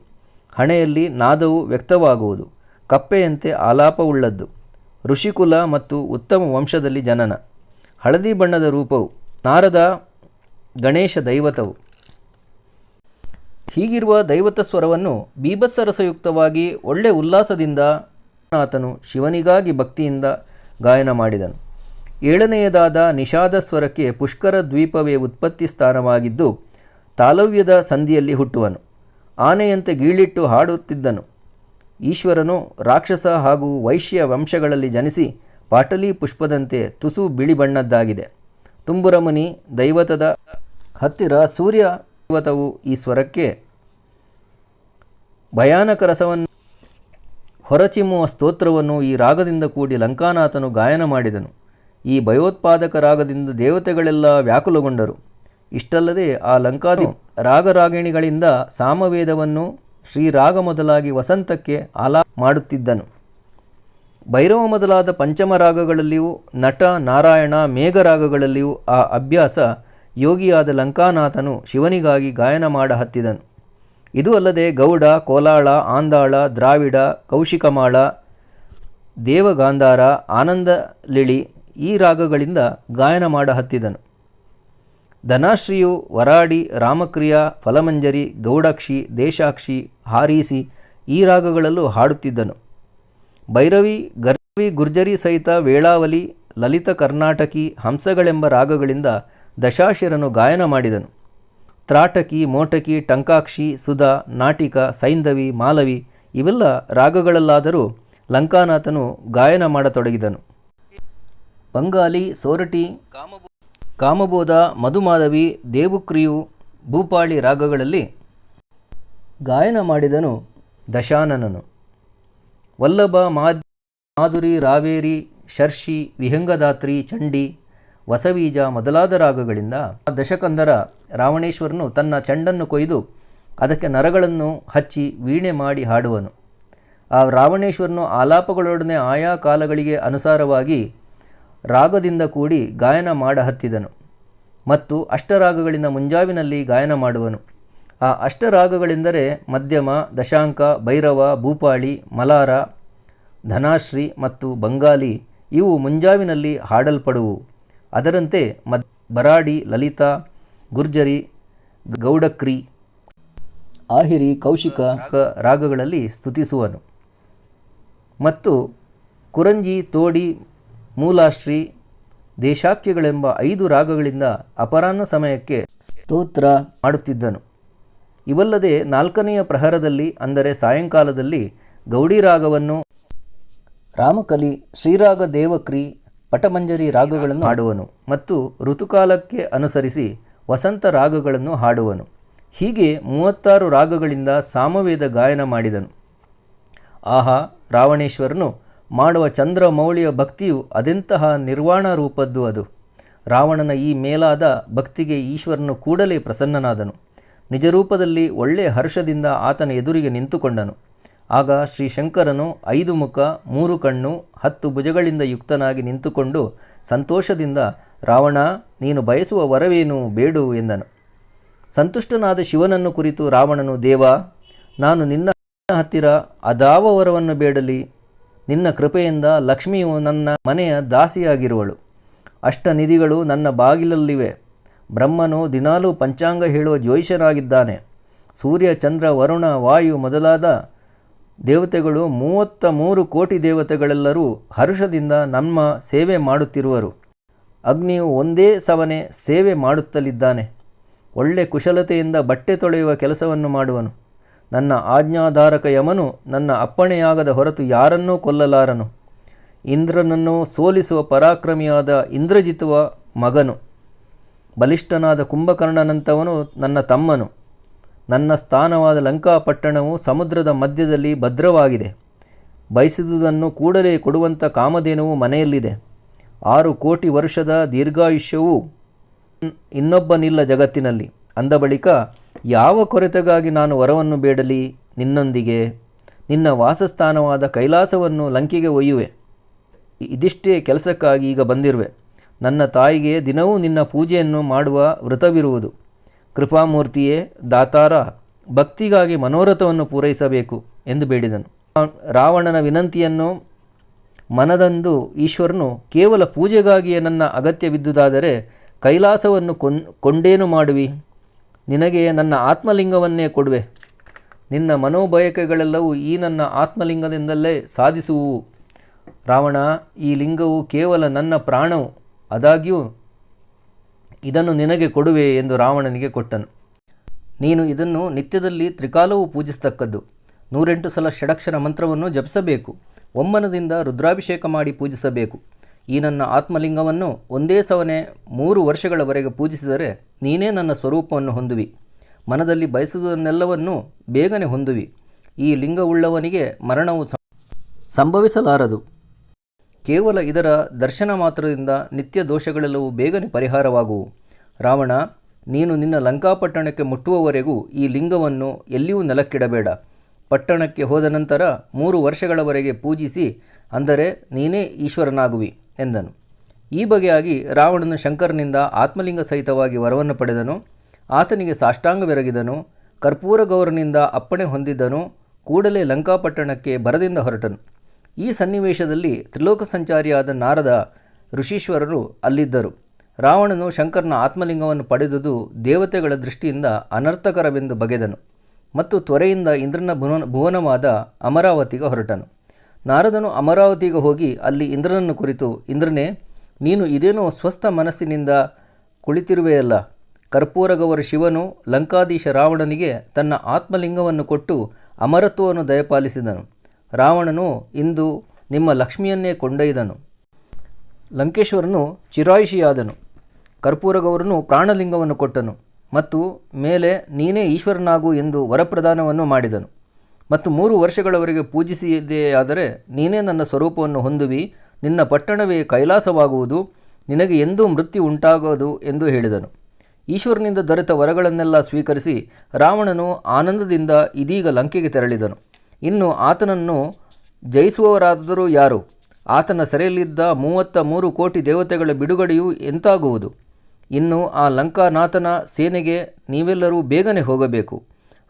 ಹಣೆಯಲ್ಲಿ ನಾದವು ವ್ಯಕ್ತವಾಗುವುದು. ಕಪ್ಪೆಯಂತೆ ಆಲಾಪವುಳ್ಳದ್ದು. ಋಷಿಕುಲ ಮತ್ತು ಉತ್ತಮ ವಂಶದಲ್ಲಿ ಜನನ. ಹಳದಿ ಬಣ್ಣದ ರೂಪವು. ನಾರದ ಗಣೇಶ ದೈವತವು. ಹೀಗಿರುವ ದೈವತ ಸ್ವರವನ್ನು ಬೀಭತ್ಸರಸಯುಕ್ತವಾಗಿ ಒಳ್ಳೆ ಉಲ್ಲಾಸದಿಂದ ಆತನು ಶಿವನಿಗಾಗಿ ಭಕ್ತಿಯಿಂದ ಗಾಯನ ಮಾಡಿದನು. ಏಳನೆಯದಾದ ನಿಷಾದ ಸ್ವರಕ್ಕೆ ಪುಷ್ಕರ ದ್ವೀಪವೇ ಉತ್ಪತ್ತಿ ಸ್ಥಾನವಾಗಿದ್ದು ತಾಲವ್ಯದ ಸಂಧಿಯಲ್ಲಿ ಹುಟ್ಟುವನು. ಆನೆಯಂತೆ ಗೀಳಿಟ್ಟು ಹಾಡುತ್ತಿದ್ದನು. ಈಶ್ವರನು ರಾಕ್ಷಸ ಹಾಗೂ ವೈಶ್ಯ ವಂಶಗಳಲ್ಲಿ ಜನಿಸಿ ಪಾಟಲಿ ಪುಷ್ಪದಂತೆ ತುಸು ಬಿಳಿ ಬಣ್ಣದ್ದಾಗಿದೆ. ತುಂಬುರಮುನಿ ದೈವತದ ಹತ್ತಿರ ಸೂರ್ಯ ದೈವತವು ಈ ಸ್ವರಕ್ಕೆ ಭಯಾನಕ ರಸವನ್ನು ಹೊರಚಿಮ್ಮುವ ಸ್ತೋತ್ರವನ್ನು ಈ ರಾಗದಿಂದ ಕೂಡಿ ಲಂಕಾನಾಥನು ಗಾಯನ ಮಾಡಿದನು. ಈ ಭಯೋತ್ಪಾದಕ ರಾಗದಿಂದ ದೇವತೆಗಳೆಲ್ಲ ವ್ಯಾಕುಲಗೊಂಡರು. ಇಷ್ಟಲ್ಲದೆ ಆ ಲಂಕಾದಿ ರಾಗರಾಗಿಣಿಗಳಿಂದ ಸಾಮವೇದವನ್ನು ಶ್ರೀರಾಗ ಮೊದಲಾಗಿ ವಸಂತಕ್ಕೆ ಮಾಡುತ್ತಿದ್ದನು. ಭೈರವ ಮೊದಲಾದ ಪಂಚಮ ರಾಗಗಳಲ್ಲಿಯೂ ನಟ ನಾರಾಯಣ ಮೇಘರಾಗಗಳಲ್ಲಿಯೂ ಆ ಅಭ್ಯಾಸ ಯೋಗಿಯಾದ ಲಂಕಾನಾಥನು ಶಿವನಿಗಾಗಿ ಗಾಯನ ಮಾಡ ಹತ್ತಿದನು. ಇದು ಅಲ್ಲದೆ ಗೌಡ, ಕೋಲಾಳ, ಆಂದಾಳ, ದ್ರಾವಿಡ, ಕೌಶಿಕಮಾಳ, ದೇವಗಾಂಧಾರ, ಆನಂದಲಿಳಿ ಈ ರಾಗಗಳಿಂದ ಗಾಯನ ಮಾಡ ಹತ್ತಿದನು. ಧನಾಶ್ರೀಯು ವರಾಡಿ, ರಾಮಕ್ರಿಯ, ಫಲಮಂಜರಿ, ಗೌಡಾಕ್ಷಿ, ದೇಶಾಕ್ಷಿ, ಹಾರೀಸಿ ಈ ರಾಗಗಳಲ್ಲೂ ಹಾಡುತ್ತಿದ್ದನು. ಭೈರವಿ, ಗರ್ವಿ, ಗುರ್ಜರಿ ಸಹಿತ ವೇಳಾವಲಿ, ಲಲಿತ ಕರ್ನಾಟಕಿ, ಹಂಸಗಳೆಂಬ ರಾಗಗಳಿಂದ ದಶಾಶಿರನು ಗಾಯನ ಮಾಡಿದನು. ತ್ರಾಟಕಿ, ಮೋಟಕಿ, ಟಂಕಾಕ್ಷಿ, ಸುಧಾ, ನಾಟಿಕ, ಸೈಂಧವಿ, ಮಾಲವಿ ಇವೆಲ್ಲ ರಾಗಗಳಲ್ಲಾದರೂ ಲಂಕಾನಾಥನು ಗಾಯನ ಮಾಡತೊಡಗಿದನು. ಬಂಗಾಲಿ, ಸೋರಟಿ, ಕಾಮಬೋಧ, ಮಧುಮಾಧವಿ, ದೇವುಕ್ರಿಯು, ಭೂಪಾಳಿ ರಾಗಗಳಲ್ಲಿ ಗಾಯನ ಮಾಡಿದನು ದಶಾನನನು. ವಲ್ಲಭ, ಮಾಧುರಿ, ರಾವೇರಿ, ಶರ್ಷಿ, ವಿಹಂಗದಾತ್ರಿ, ಚಂಡಿ, ವಸವೀಜ ಮೊದಲಾದ ರಾಗಗಳಿಂದ ದಶಕಂದರ ರಾವಣೇಶ್ವರನು ತನ್ನ ಚೆಂಡನ್ನು ಕೊಯ್ದು ಅದಕ್ಕೆ ನರಗಳನ್ನು ಹಚ್ಚಿ ವೀಣೆ ಮಾಡಿ ಹಾಡುವನು. ಆ ರಾವಣೇಶ್ವರನು ಆಲಾಪಗಳೊಡನೆ ಆಯಾ ಕಾಲಗಳಿಗೆ ಅನುಸಾರವಾಗಿ ರಾಗದಿಂದ ಕೂಡಿ ಗಾಯನ ಮಾಡ ಹತ್ತಿದನು ಮತ್ತು ಅಷ್ಟರಾಗಗಳಿಂದ ಮುಂಜಾವಿನಲ್ಲಿ ಗಾಯನ ಮಾಡುವನು. ಆ ಅಷ್ಟರಾಗಗಳೆಂದರೆ ಮಧ್ಯಮ, ದಶಾಂಕ, ಭೈರವ, ಭೂಪಾಳಿ, ಮಲಾರ, ಧನಾಶ್ರೀ ಮತ್ತು ಬಂಗಾಲಿ. ಇವು ಮುಂಜಾವಿನಲ್ಲಿ ಹಾಡಲ್ಪಡುವು. ಅದರಂತೆ ಬರಾಡಿ, ಲಲಿತ, ಗುರ್ಜರಿ, ಗೌಡಕ್ರಿ, ಆಹಿರಿ, ಕೌಶಿಕ ರಾಗಗಳಲ್ಲಿ ಸ್ತುತಿಸುವನು ಮತ್ತು ಕುರಂಜಿ, ತೋಡಿ, ಮೂಲಾಶ್ರೀ, ದೇಶಾಖ್ಯಗಳೆಂಬ 5 ರಾಗಗಳಿಂದ ಅಪರಾಹ್ನ ಸಮಯಕ್ಕೆ ಸ್ತೋತ್ರ ಮಾಡುತ್ತಿದ್ದನು. ಇವಲ್ಲದೆ 4ನೆಯ ಪ್ರಹರದಲ್ಲಿ ಅಂದರೆ ಸಾಯಂಕಾಲದಲ್ಲಿ ಗೌಡಿ ರಾಗವನ್ನು, ರಾಮಕಲಿ, ಶ್ರೀರಾಗ, ದೇವಕ್ರಿ, ಪಟಮಂಜರಿ ರಾಗಗಳನ್ನು ಹಾಡುವನು ಮತ್ತು ಋತುಕಾಲಕ್ಕೆ ಅನುಸರಿಸಿ ವಸಂತ ರಾಗಗಳನ್ನು ಹಾಡುವನು. ಹೀಗೆ 36 ರಾಗಗಳಿಂದ ಸಾಮವೇದ ಗಾಯನ ಮಾಡಿದನು. ಆಹಾ, ರಾವಣೇಶ್ವರನು ಮಾಡುವ ಚಂದ್ರಮೌಳಿಯ ಭಕ್ತಿಯು ಅದೆಂತಹ ನಿರ್ವಾಣ ರೂಪದ್ದು ಅದು. ರಾವಣನ ಈ ಮೇಲಾದ ಭಕ್ತಿಗೆ ಈಶ್ವರನು ಕೂಡಲೇ ಪ್ರಸನ್ನನಾದನು. ನಿಜರೂಪದಲ್ಲಿ ಒಳ್ಳೆಯ ಹರ್ಷದಿಂದ ಆತನ ಎದುರಿಗೆ ನಿಂತುಕೊಂಡನು. ಆಗ ಶ್ರೀಶಂಕರನು 5 ಮುಖ 3 ಕಣ್ಣು 10 ಭುಜಗಳಿಂದ ಯುಕ್ತನಾಗಿ ನಿಂತುಕೊಂಡು ಸಂತೋಷದಿಂದ, ರಾವಣ, ನೀನು ಬಯಸುವ ವರವೇನು ಬೇಡು ಎಂದನು. ಸಂತುಷ್ಟನಾದ ಶಿವನನ್ನು ಕುರಿತು ರಾವಣನು, ದೇವ, ನಾನು ನಿನ್ನ ಹತ್ತಿರ ಅದಾವ ವರವನ್ನು ಬೇಡಲಿ? ನಿನ್ನ ಕೃಪೆಯಿಂದ ಲಕ್ಷ್ಮಿಯು ನನ್ನ ಮನೆಯ ದಾಸಿಯಾಗಿರುವಳು. ಅಷ್ಟನಿಧಿಗಳು ನನ್ನ ಬಾಗಿಲಲ್ಲಿವೆ. ಬ್ರಹ್ಮನು ದಿನಾಲೂ ಪಂಚಾಂಗ ಹೇಳುವ ಜ್ಯೋತಿಷನಾಗಿದ್ದಾನೆ. ಸೂರ್ಯ, ಚಂದ್ರ, ವರುಣ, ವಾಯು ಮೊದಲಾದ ದೇವತೆಗಳು 33 ಕೋಟಿ ದೇವತೆಗಳೆಲ್ಲರೂ ಹರ್ಷದಿಂದ ನಮ್ಮ ಸೇವೆ ಮಾಡುತ್ತಿರುವರು. ಅಗ್ನಿಯು ಒಂದೇ ಸವನೆ ಸೇವೆ ಮಾಡುತ್ತಲಿದ್ದಾನೆ. ಒಳ್ಳೆ ಕುಶಲತೆಯಿಂದ ಬಟ್ಟೆ ತೊಳೆಯುವ ಕೆಲಸವನ್ನು ಮಾಡುವನು. ನನ್ನ ಆಜ್ಞಾಧಾರಕ ಯಮನು ನನ್ನ ಅಪ್ಪಣೆಯಾಗದ ಹೊರತು ಯಾರನ್ನೂ ಕೊಲ್ಲಲಾರನು. ಇಂದ್ರನನ್ನು ಸೋಲಿಸುವ ಪರಾಕ್ರಮಿಯಾದ ಇಂದ್ರಜಿತುವ ಮಗನು. ಬಲಿಷ್ಠನಾದ ಕುಂಭಕರ್ಣನಂತವನು ನನ್ನ ತಮ್ಮನು. ನನ್ನ ಸ್ಥಾನವಾದ ಲಂಕಾಪಟ್ಟಣವು ಸಮುದ್ರದ ಮಧ್ಯದಲ್ಲಿ ಭದ್ರವಾಗಿದೆ. ಬಯಸಿದುದನ್ನು ಕೂಡಲೇ ಕೊಡುವಂಥ ಕಾಮಧೇನುವು ಮನೆಯಲ್ಲಿದೆ. 6 ಕೋಟಿ ವರ್ಷದ ದೀರ್ಘಾಯುಷ್ಯವೂ ಇನ್ನೊಬ್ಬನಿಲ್ಲ ಜಗತ್ತಿನಲ್ಲಿ. ಅಂದ ಬಳಿಕ ಯಾವ ಕೊರತೆಗಾಗಿ ನಾನು ವರವನ್ನು ಬೇಡಲಿ? ನಿನ್ನೊಂದಿಗೆ ನಿನ್ನ ವಾಸಸ್ಥಾನವಾದ ಕೈಲಾಸವನ್ನು ಲಂಕೆಗೆ ಒಯ್ಯುವೆ. ಇದಿಷ್ಟೇ ಕೆಲಸಕ್ಕಾಗಿ ಈಗ ಬಂದಿರುವೆ. ನನ್ನ ತಾಯಿಗೆ ದಿನವೂ ನಿನ್ನ ಪೂಜೆಯನ್ನು ಮಾಡುವ ವ್ರತವಿರುವುದು. ಕೃಪಾಮೂರ್ತಿಯೇ, ದಾತಾರ, ಭಕ್ತಿಗಾಗಿ ಮನೋರಥವನ್ನು ಪೂರೈಸಬೇಕು ಎಂದು ಬೇಡಿದನು. ರಾವಣನ ವಿನಂತಿಯನ್ನು ಮನದಂದು ಈಶ್ವರನು, ಕೇವಲ ಪೂಜೆಗಾಗಿಯೇ ನನ್ನ ಅಗತ್ಯವಿದ್ದುದಾದರೆ ಕೈಲಾಸವನ್ನು ಕೊಂಡೇನು ಮಾಡುವಿ? ನಿನಗೆ ನನ್ನ ಆತ್ಮಲಿಂಗವನ್ನೇ ಕೊಡುವೆ. ನಿನ್ನ ಮನೋಬಯಕೆಗಳೆಲ್ಲವೂ ಈ ನನ್ನ ಆತ್ಮಲಿಂಗದಿಂದಲೇ ಸಾಧಿಸುವು. ರಾವಣ, ಈ ಲಿಂಗವು ಕೇವಲ ನನ್ನ ಪ್ರಾಣವು. ಆದಾಗ್ಯೂ ಇದನ್ನು ನಿನಗೆ ಕೊಡುವೆ ಎಂದು ರಾವಣನಿಗೆ ಕೊಟ್ಟನು. ನೀನು ಇದನ್ನು ನಿತ್ಯದಲ್ಲಿ ತ್ರಿಕಾಲವೂ ಪೂಜಿಸತಕ್ಕದ್ದು. 108 ಸಲ ಷಡಕ್ಷರ ಮಂತ್ರವನ್ನು ಜಪಿಸಬೇಕು. ಒಮ್ಮನದಿಂದ ರುದ್ರಾಭಿಷೇಕ ಮಾಡಿ ಪೂಜಿಸಬೇಕು. ಈ ನನ್ನ ಆತ್ಮಲಿಂಗವನ್ನು ಒಂದೇ ಸವನೆ 3 ವರ್ಷಗಳವರೆಗೆ ಪೂಜಿಸಿದರೆ ನೀನೇ ನನ್ನ ಸ್ವರೂಪವನ್ನು ಹೊಂದುವಿ. ಮನದಲ್ಲಿ ಬಯಸುವುದನ್ನೆಲ್ಲವನ್ನೂ ಬೇಗನೆ ಹೊಂದುವಿ. ಈ ಲಿಂಗವುಳ್ಳವನಿಗೆ ಮರಣವು ಸಂಭವಿಸಲಾರದು. ಕೇವಲ ಇದರ ದರ್ಶನ ಮಾತ್ರದಿಂದ ನಿತ್ಯ ದೋಷಗಳೆಲ್ಲವೂ ಬೇಗನೆ ಪರಿಹಾರವಾಗುವು. ರಾವಣ, ನೀನು ನಿನ್ನ ಲಂಕಾಪಟ್ಟಣಕ್ಕೆ ಮುಟ್ಟುವವರೆಗೂ ಈ ಲಿಂಗವನ್ನು ಎಲ್ಲಿಯೂ ನೆಲಕ್ಕಿಡಬೇಡ. ಪಟ್ಟಣಕ್ಕೆ ಹೋದ ನಂತರ 3 ವರ್ಷಗಳವರೆಗೆ ಪೂಜಿಸಿ, ಅಂದರೆ ನೀನೇ ಈಶ್ವರನಾಗುವಿ ಎಂದನು. ಈ ಬಗೆಯಾಗಿ ರಾವಣನು ಶಂಕರನಿಂದ ಆತ್ಮಲಿಂಗ ಸಹಿತವಾಗಿ ವರವನ್ನು ಪಡೆದನು. ಆತನಿಗೆ ಸಾಷ್ಟಾಂಗವೆರಗಿದನು. ಕರ್ಪೂರ ಗೌರನಿಂದ ಅಪ್ಪಣೆ ಹೊಂದಿದ್ದನು. ಕೂಡಲೇ ಲಂಕಾಪಟ್ಟಣಕ್ಕೆ ಭರದಿಂದ ಹೊರಟನು. ಈ ಸನ್ನಿವೇಶದಲ್ಲಿ ತ್ರಿಲೋಕ ಸಂಚಾರಿಯಾದ ನಾರದ ಋಷೀಶ್ವರರು ಅಲ್ಲಿದ್ದರು. ರಾವಣನು ಶಂಕರನ ಆತ್ಮಲಿಂಗವನ್ನು ಪಡೆದುದು ದೇವತೆಗಳ ದೃಷ್ಟಿಯಿಂದ ಅನರ್ಥಕರವೆಂದು ಬಗೆದನು ಮತ್ತು ತ್ವರೆಯಿಂದ ಇಂದ್ರನ ಭುವನವಾದ ಅಮರಾವತಿಗೆ ಹೊರಟನು. ನಾರದನು ಅಮರಾವತಿಗೆ ಹೋಗಿ ಅಲ್ಲಿ ಇಂದ್ರನನ್ನು ಕುರಿತು, ಇಂದ್ರನೇ, ನೀನು ಇದೇನೋ ಸ್ವಸ್ಥ ಮನಸ್ಸಿನಿಂದ ಕುಳಿತಿರುವೆಯಲ್ಲ. ಕರ್ಪೂರಗೌರ ಶಿವನು ಲಂಕಾಧೀಶ ರಾವಣನಿಗೆ ತನ್ನ ಆತ್ಮಲಿಂಗವನ್ನು ಕೊಟ್ಟು ಅಮರತ್ವವನ್ನು ದಯಪಾಲಿಸಿದನು. ರಾವಣನು ಇಂದು ನಿಮ್ಮ ಲಕ್ಷ್ಮಿಯನ್ನೇ ಕೊಂಡೊಯ್ದನು. ಲಂಕೇಶ್ವರನು ಚಿರಾಯುಷಿಯಾದನು. ಕರ್ಪೂರಗೌರನು ಪ್ರಾಣಲಿಂಗವನ್ನು ಕೊಟ್ಟನು ಮತ್ತು ಮೇಲೆ ನೀನೇ ಈಶ್ವರನಾಗು ಎಂದು ವರಪ್ರದಾನವನ್ನು ಮಾಡಿದನು. ಮತ್ತು 3 ವರ್ಷಗಳವರೆಗೆ ಪೂಜಿಸಿದೆಯಾದರೆ ನೀನೇ ನನ್ನ ಸ್ವರೂಪವನ್ನು ಹೊಂದುವಿ. ನಿನ್ನ ಪಟ್ಟಣವೇ ಕೈಲಾಸವಾಗುವುದು. ನಿನಗೆ ಎಂದೂ ಮೃತ್ಯು ಉಂಟಾಗದು ಎಂದು ಹೇಳಿದನು. ಈಶ್ವರನಿಂದ ದೊರೆತ ವರಗಳನ್ನೆಲ್ಲ ಸ್ವೀಕರಿಸಿ ರಾವಣನು ಆನಂದದಿಂದ ಇದೀಗ ಲಂಕೆಗೆ ತೆರಳಿದನು. ಇನ್ನು ಆತನನ್ನು ಜಯಿಸುವವರಾದರೂ ಯಾರು? ಆತನ ಸೆರೆಯಲ್ಲಿದ್ದ 33 ಕೋಟಿ ದೇವತೆಗಳ ಬಿಡುಗಡೆಯು ಎಂತಾಗುವುದು? ಇನ್ನು ಆ ಲಂಕಾನಾಥನ ಸೇನೆಗೆ ನೀವೆಲ್ಲರೂ ಬೇಗನೆ ಹೋಗಬೇಕು.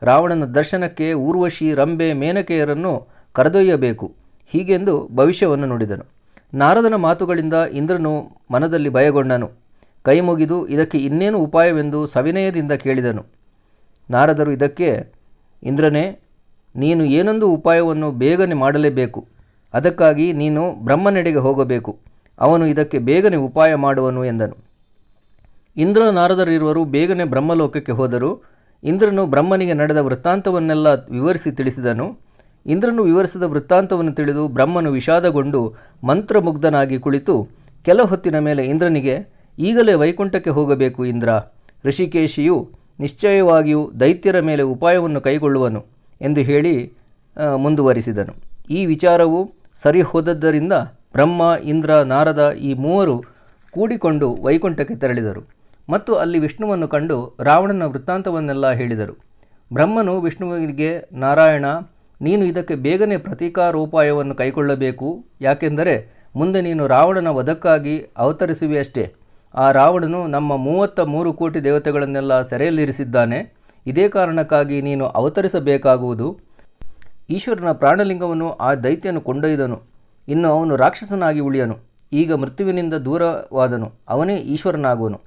ರಾವಣನ ದರ್ಶನಕ್ಕೆ ಊರ್ವಶಿ, ರಂಬೆ, ಮೇನಕೆಯರನ್ನು ಕರೆದೊಯ್ಯಬೇಕು. ಹೀಗೆಂದು ಭವಿಷ್ಯವನ್ನು ನುಡಿದನು. ನಾರದನ ಮಾತುಗಳಿಂದ ಇಂದ್ರನು ಮನದಲ್ಲಿ ಭಯಗೊಂಡನು. ಕೈ ಮುಗಿದು ಇದಕ್ಕೆ ಇನ್ನೇನು ಉಪಾಯವೆಂದು ಸವಿನಯದಿಂದ ಕೇಳಿದನು. ನಾರದರು ಇದಕ್ಕೆ, ಇಂದ್ರನೇ, ನೀನು ಏನೊಂದು ಉಪಾಯವನ್ನು ಬೇಗನೆ ಮಾಡಲೇಬೇಕು. ಅದಕ್ಕಾಗಿ ನೀನು ಬ್ರಹ್ಮನೆಡೆಗೆ ಹೋಗಬೇಕು. ಅವನು ಇದಕ್ಕೆ ಬೇಗನೆ ಉಪಾಯ ಮಾಡುವನು ಎಂದನು. ಇಂದ್ರ ನಾರದರಿರುವರು ಬೇಗನೆ ಬ್ರಹ್ಮಲೋಕಕ್ಕೆ ಹೋದರು. ಇಂದ್ರನು ಬ್ರಹ್ಮನಿಗೆ ನಡೆದ ವೃತ್ತಾಂತವನ್ನೆಲ್ಲ ವಿವರಿಸಿ ತಿಳಿಸಿದನು. ಇಂದ್ರನು ವಿವರಿಸಿದ ವೃತ್ತಾಂತವನ್ನು ತಿಳಿದು ಬ್ರಹ್ಮನು ವಿಷಾದಗೊಂಡು ಮಂತ್ರಮುಗ್ಧನಾಗಿ ಕುಳಿತು ಕೆಲ ಹೊತ್ತಿನ ಮೇಲೆ ಇಂದ್ರನಿಗೆ, ಈಗಲೇ ವೈಕುಂಠಕ್ಕೆ ಹೋಗಬೇಕು ಇಂದ್ರ. ಋಷಿಕೇಶಿಯು ನಿಶ್ಚಯವಾಗಿಯೂ ದೈತ್ಯರ ಮೇಲೆ ಉಪಾಯವನ್ನು ಕೈಗೊಳ್ಳುವನು ಎಂದು ಹೇಳಿ ಮುಂದುವರಿಸಿದನು. ಈ ವಿಚಾರವು ಸರಿ ಹೋದದ್ದರಿಂದ ಬ್ರಹ್ಮ, ಇಂದ್ರ, ನಾರದ ಈ 3 ಕೂಡಿಕೊಂಡು ವೈಕುಂಠಕ್ಕೆ ತೆರಳಿದರು ಮತ್ತು ಅಲ್ಲಿ ವಿಷ್ಣುವನ್ನು ಕಂಡು ರಾವಣನ ವೃತ್ತಾಂತವನ್ನೆಲ್ಲ ಹೇಳಿದರು. ಬ್ರಹ್ಮನು ವಿಷ್ಣುವಿಗೆ, ನಾರಾಯಣ, ನೀನು ಇದಕ್ಕೆ ಬೇಗನೆ ಪ್ರತೀಕಾರೋಪಾಯವನ್ನು ಕೈಗೊಳ್ಳಬೇಕು. ಯಾಕೆಂದರೆ ಮುಂದೆ ನೀನು ರಾವಣನ ವಧಕ್ಕಾಗಿ ಅವತರಿಸುವೆಯಷ್ಟೇ. ಆ ರಾವಣನು ನಮ್ಮ 33 ಕೋಟಿ ದೇವತೆಗಳನ್ನೆಲ್ಲ ಸೆರೆಯಲ್ಲಿರಿಸಿದ್ದಾನೆ. ಇದೇ ಕಾರಣಕ್ಕಾಗಿ ನೀನು ಅವತರಿಸಬೇಕಾಗುವುದು. ಈಶ್ವರನ ಪ್ರಾಣಲಿಂಗವನ್ನು ಆ ದೈತ್ಯನು ಕೊಂಡೊಯ್ದನು. ಇನ್ನು ಅವನು ರಾಕ್ಷಸನಾಗಿ ಉಳಿಯನು. ಈಗ ಮೃತ್ಯುವಿನಿಂದ ದೂರವಾದನು. ಅವನೇ ಈಶ್ವರನಾಗುವನು.